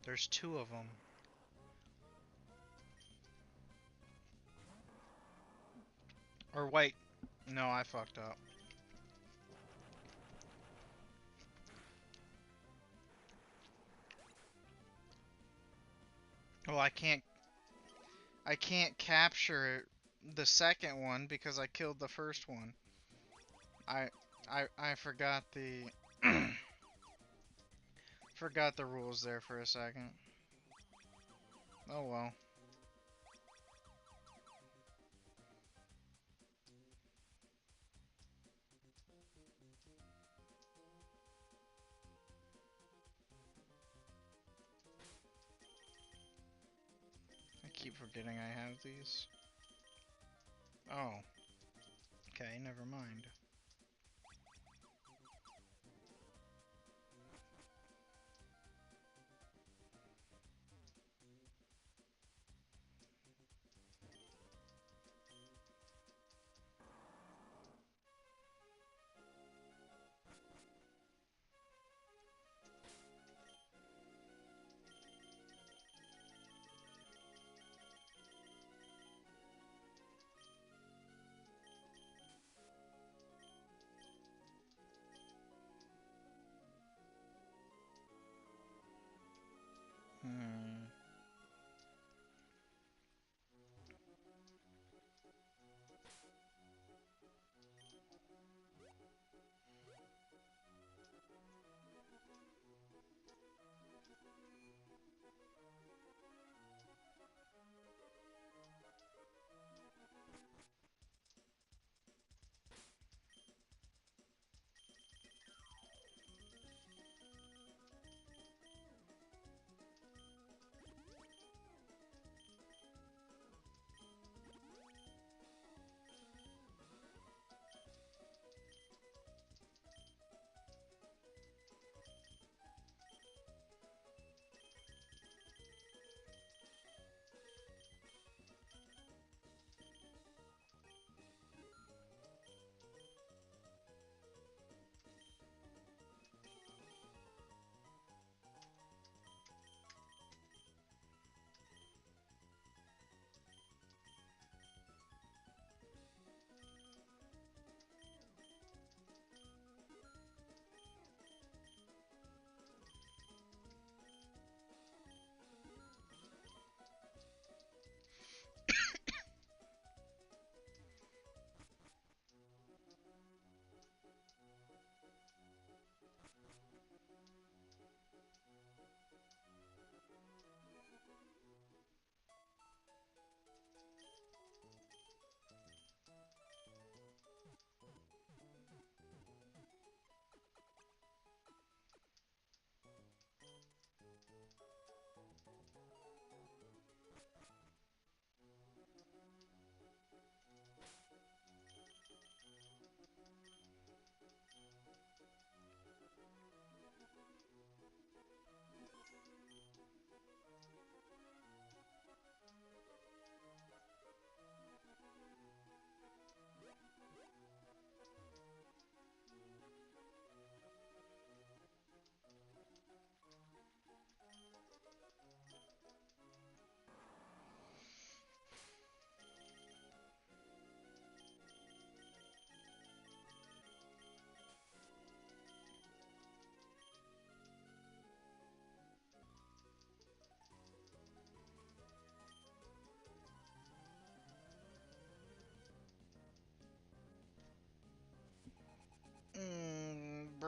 There's two of them. Or wait, no, I fucked up. Well, I can't capture the second one because I killed the first one. I I forgot the forgot the rules there for a second. Oh well. I keep forgetting I have these. Oh. Okay, never mind.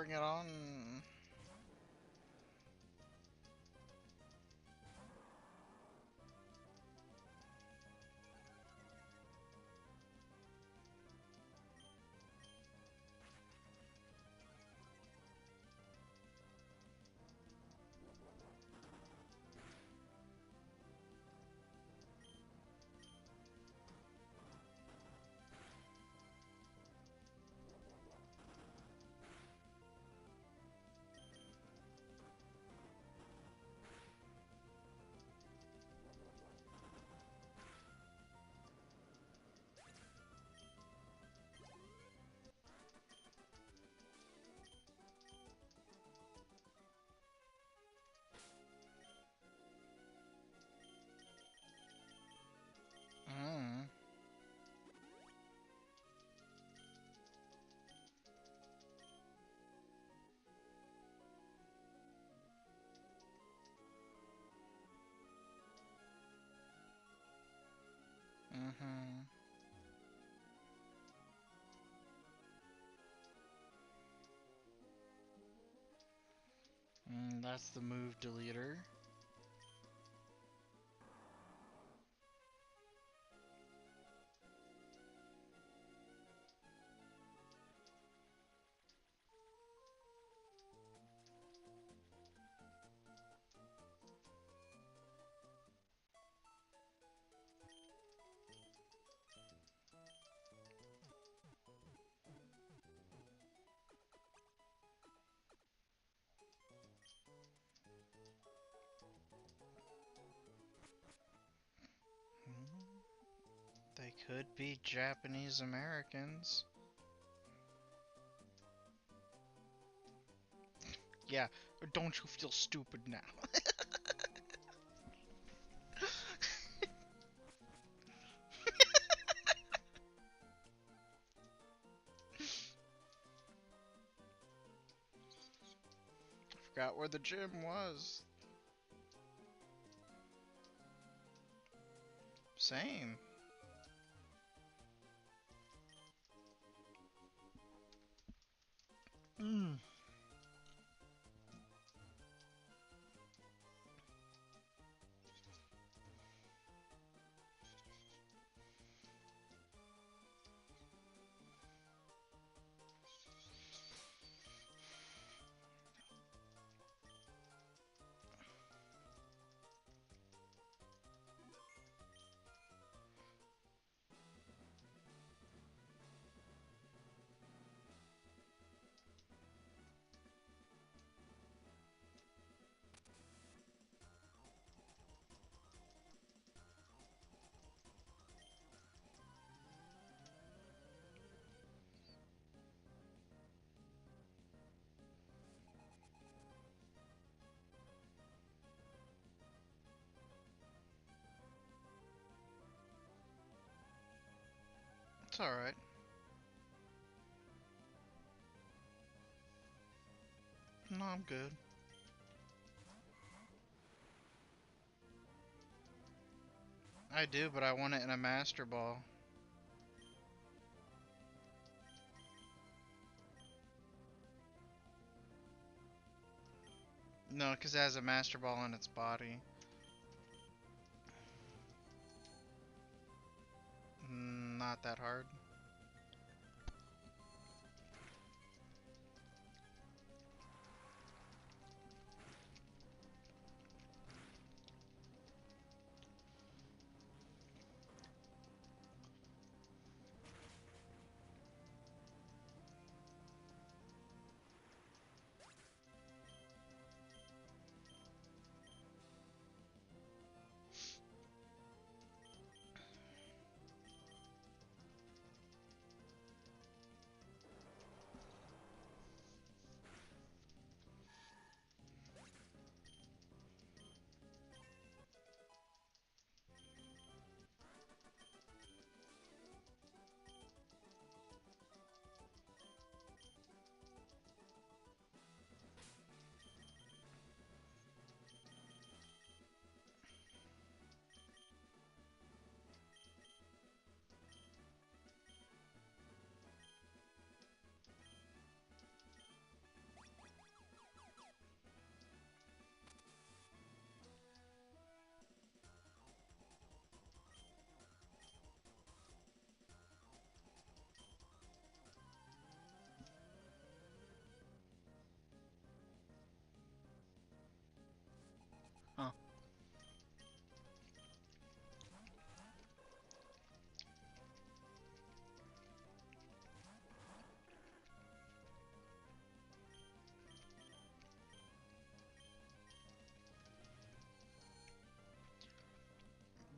bring it on. Mm. Mm-hmm. That's the move deleter. Mm. They could be Japanese Americans. Yeah, don't you feel stupid now? Forgot where the gym was. Same. Mm. It's alright. No, I'm good. I do, but I want it in a Master Ball. No, because it has a Master Ball in its body. Not that hard.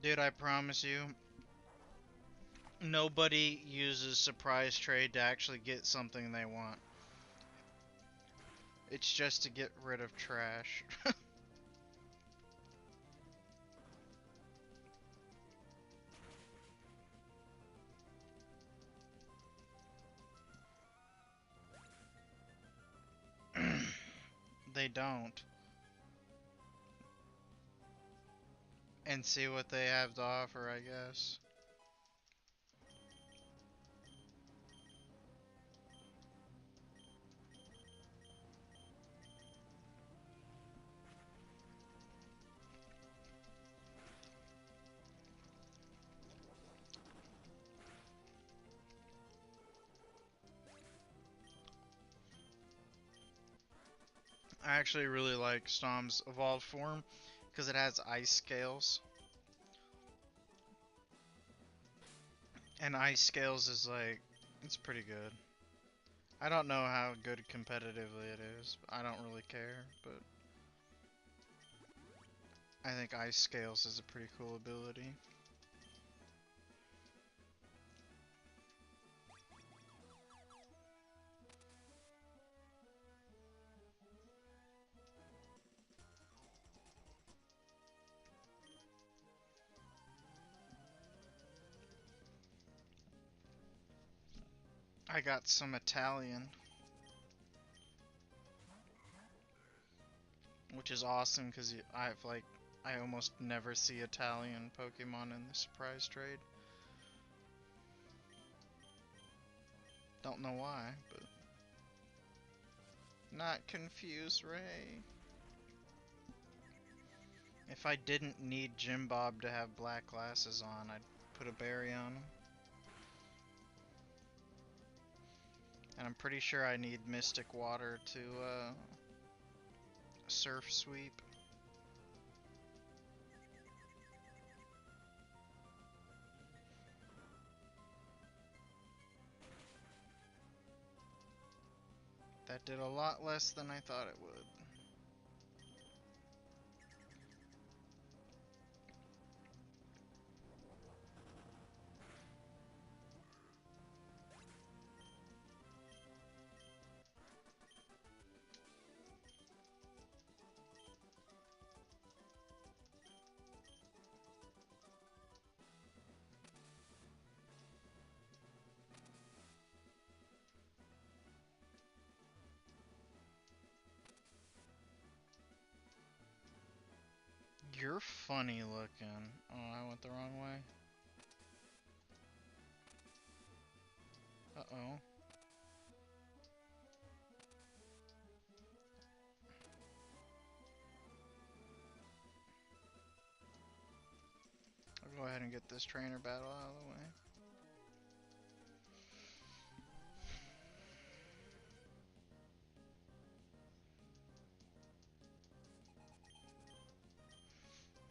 Dude, I promise you, nobody uses surprise trade to actually get something they want. It's just to get rid of trash. They don't. And see what they have to offer, I guess. I actually really like Storm's evolved form because it has ice scales. And ice scales is like, it's pretty good. I don't know how good competitively it is. I don't really care, but I think ice scales is a pretty cool ability. I got some Italian, which is awesome because I almost never see Italian Pokemon in the surprise trade. Don't know why, but not confuse Ray. If I didn't need Jim Bob to have black glasses on, I'd put a berry on him. And I'm pretty sure I need Mystic Water to Surf Sweep. That did a lot less than I thought it would. You're funny looking. Oh, I went the wrong way. Uh-oh. I'll go ahead and get this trainer battle out of the way.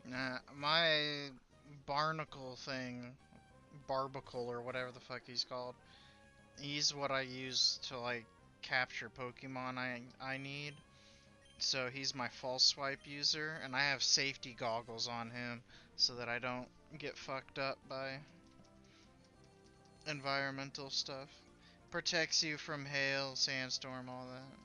Nah, my barnacle thing, barbacle or whatever the fuck he's called, he's what I use to like capture Pokemon I need. So he's my false swipe user, and I have safety goggles on him so that I don't get fucked up by environmental stuff. Protects you from hail, sandstorm, all that.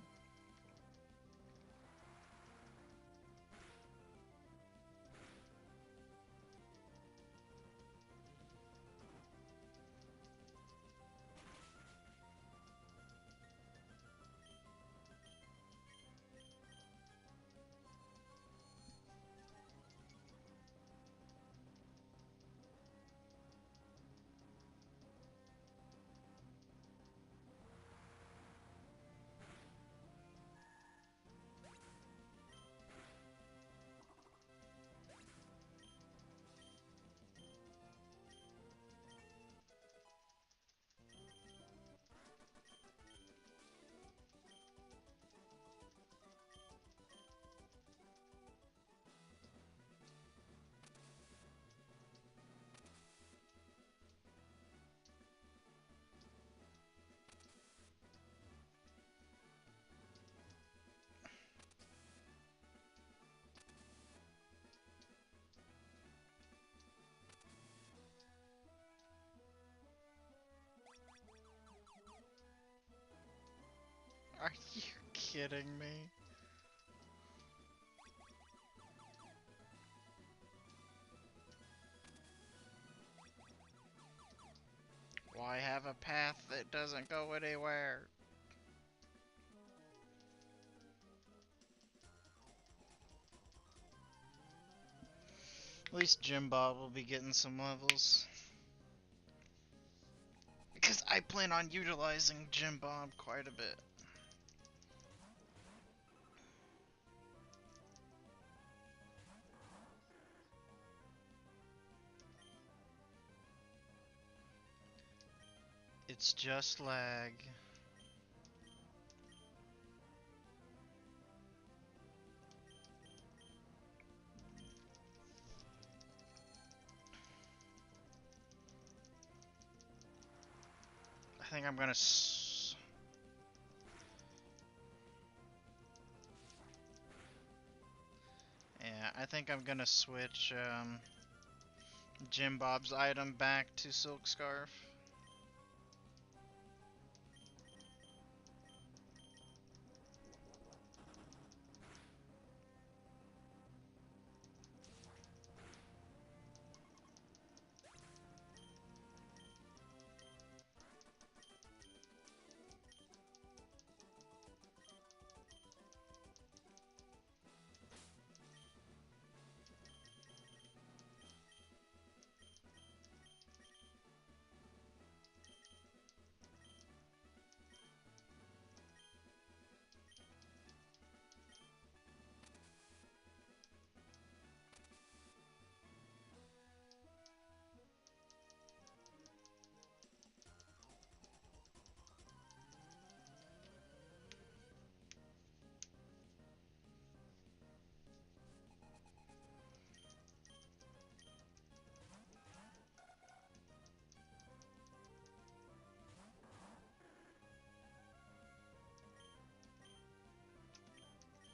Are you kidding me? Why have a path that doesn't go anywhere? At least Jim Bob will be getting some levels. Because I plan on utilizing Jim Bob quite a bit. It's just lag. I think I'm gonna yeah, I think I'm gonna switch Jim Bob's item back to Silk Scarf.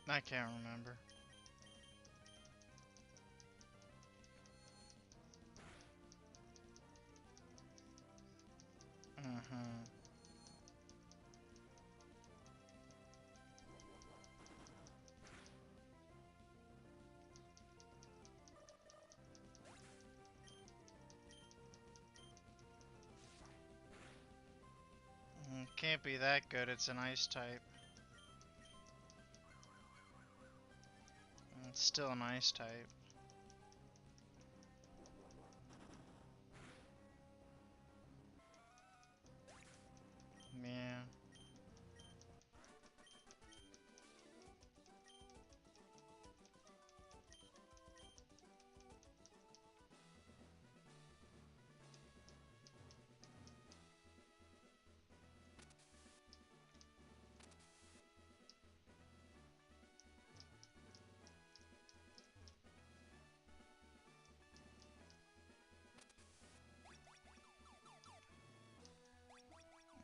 I can't remember. Mm-hmm. Can't be that good, it's an ice type. It's still an ice type. Yeah.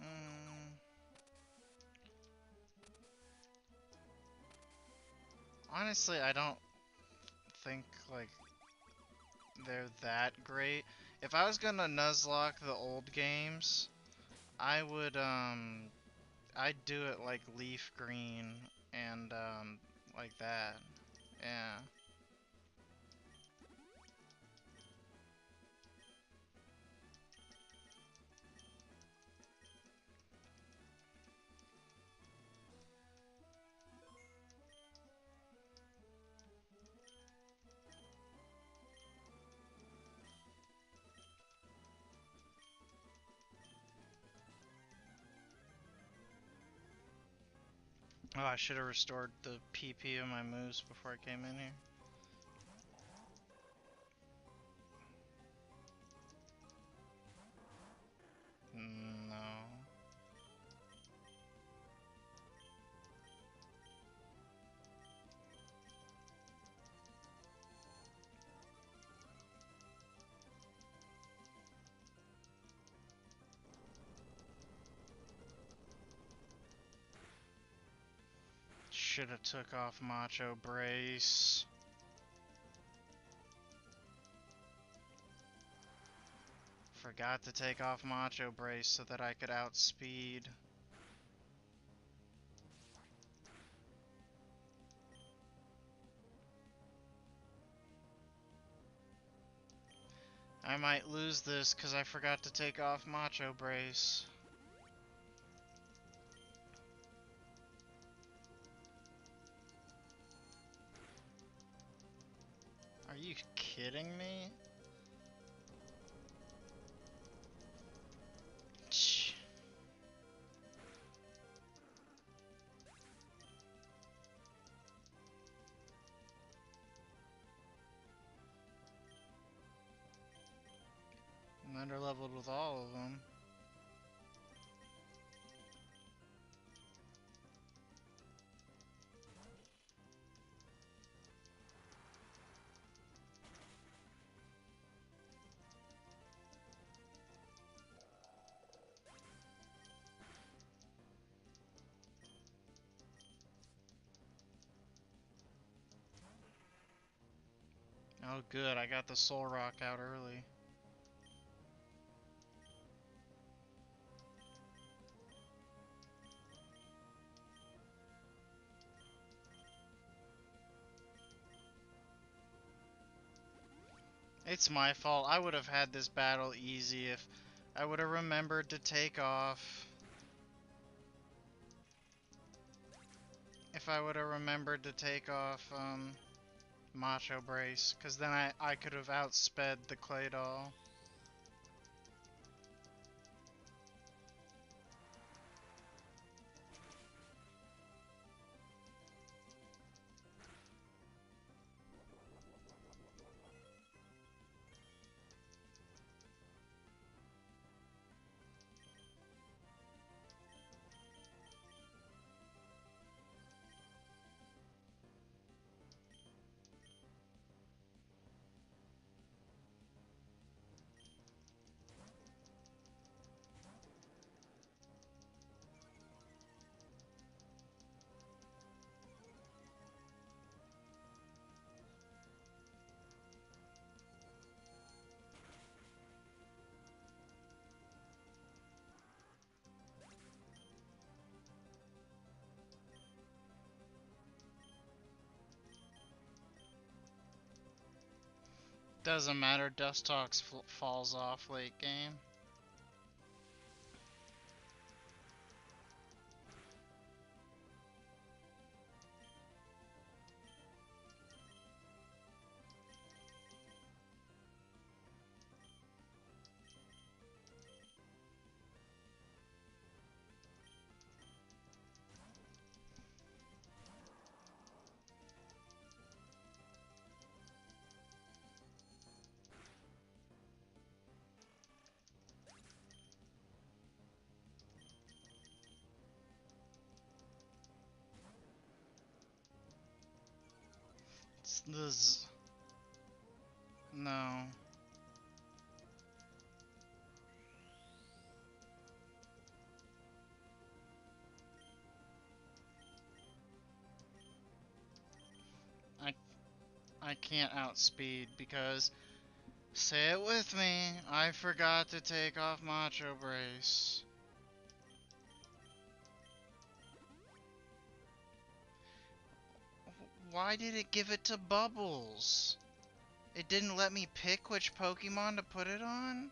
Mm, honestly, I don't think like they're that great. If I was gonna Nuzlocke the old games, I would I'd do it like leaf green and like that. Yeah. Oh, I should have restored the PP of my moose before I came in here. No. Should have took off Macho Brace. Forgot to take off Macho Brace so that I could outspeed. I might lose this because I forgot to take off Macho Brace. Are you kidding me? Shh. I'm under leveled with all of them. Oh good, I got the Soul Rock out early. It's my fault. I would have had this battle easy if I would have remembered to take off. If I would have remembered to take off Macho Brace, because then I could have outsped the Clay Doll. Doesn't matter, Dust Talks falls off late game. It's this. No. I I can't outspeed because, say it with me, I forgot to take off Macho Brace. Why did it give it to Bubbles? It didn't let me pick which Pokemon to put it on?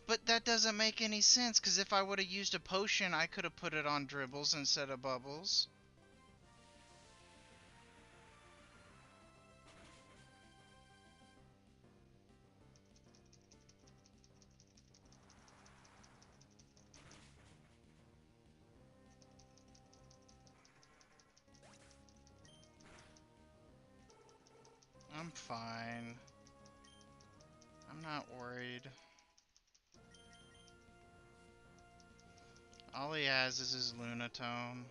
But that doesn't make any sense, because if I would have used a potion, I could have put it on Dribbles instead of Bubbles. I'm fine. I'm not worried. All he has is his Lunatone.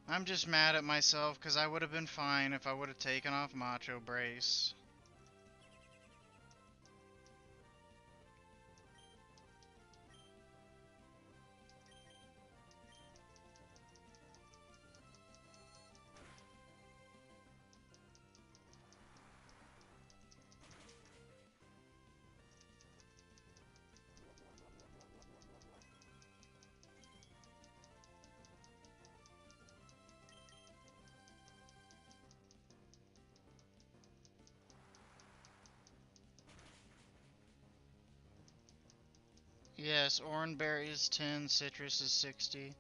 I'm just mad at myself because I would have been fine if I would have taken off Macho Brace. Yes, orangeberry is 10, citrus is 60.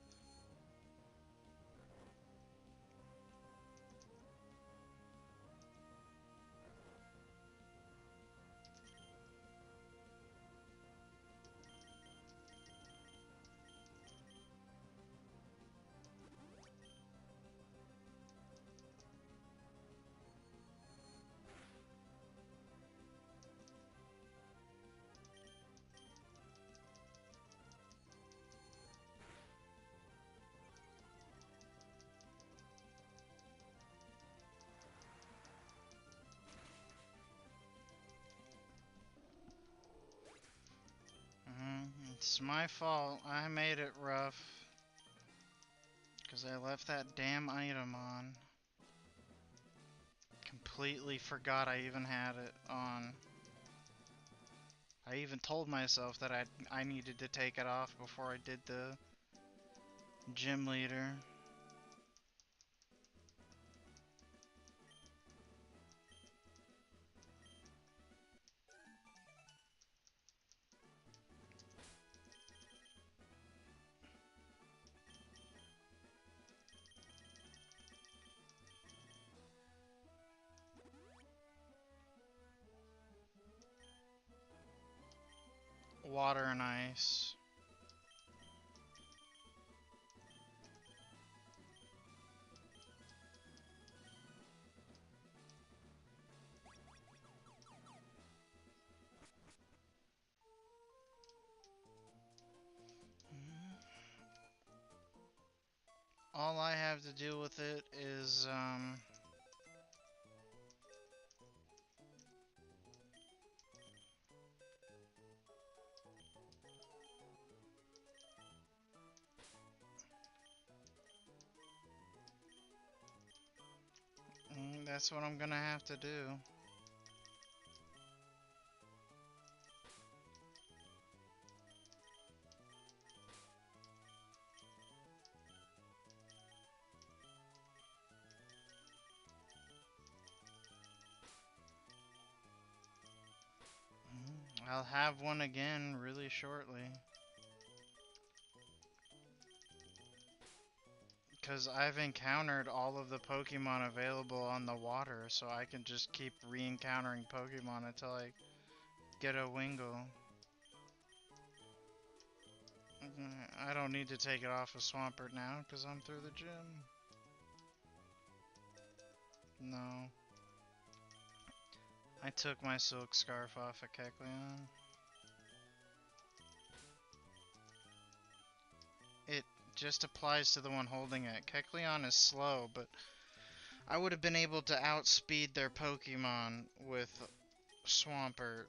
It's my fault. I made it rough. Because I left that damn item on. Completely forgot I even had it on. I even told myself that I needed to take it off before I did the gym leader. Water and ice. All I have to do with it is, that's what I'm gonna have to do. I'll have one again really shortly. Because I've encountered all of the Pokemon available on the water, so I can just keep re-encountering Pokemon until I get a Wingull. I don't need to take it off of Swampert now, because I'm through the gym. No. I took my Silk Scarf off of Kecleon. It just applies to the one holding it. Kecleon is slow, but I would have been able to outspeed their Pokemon with Swampert.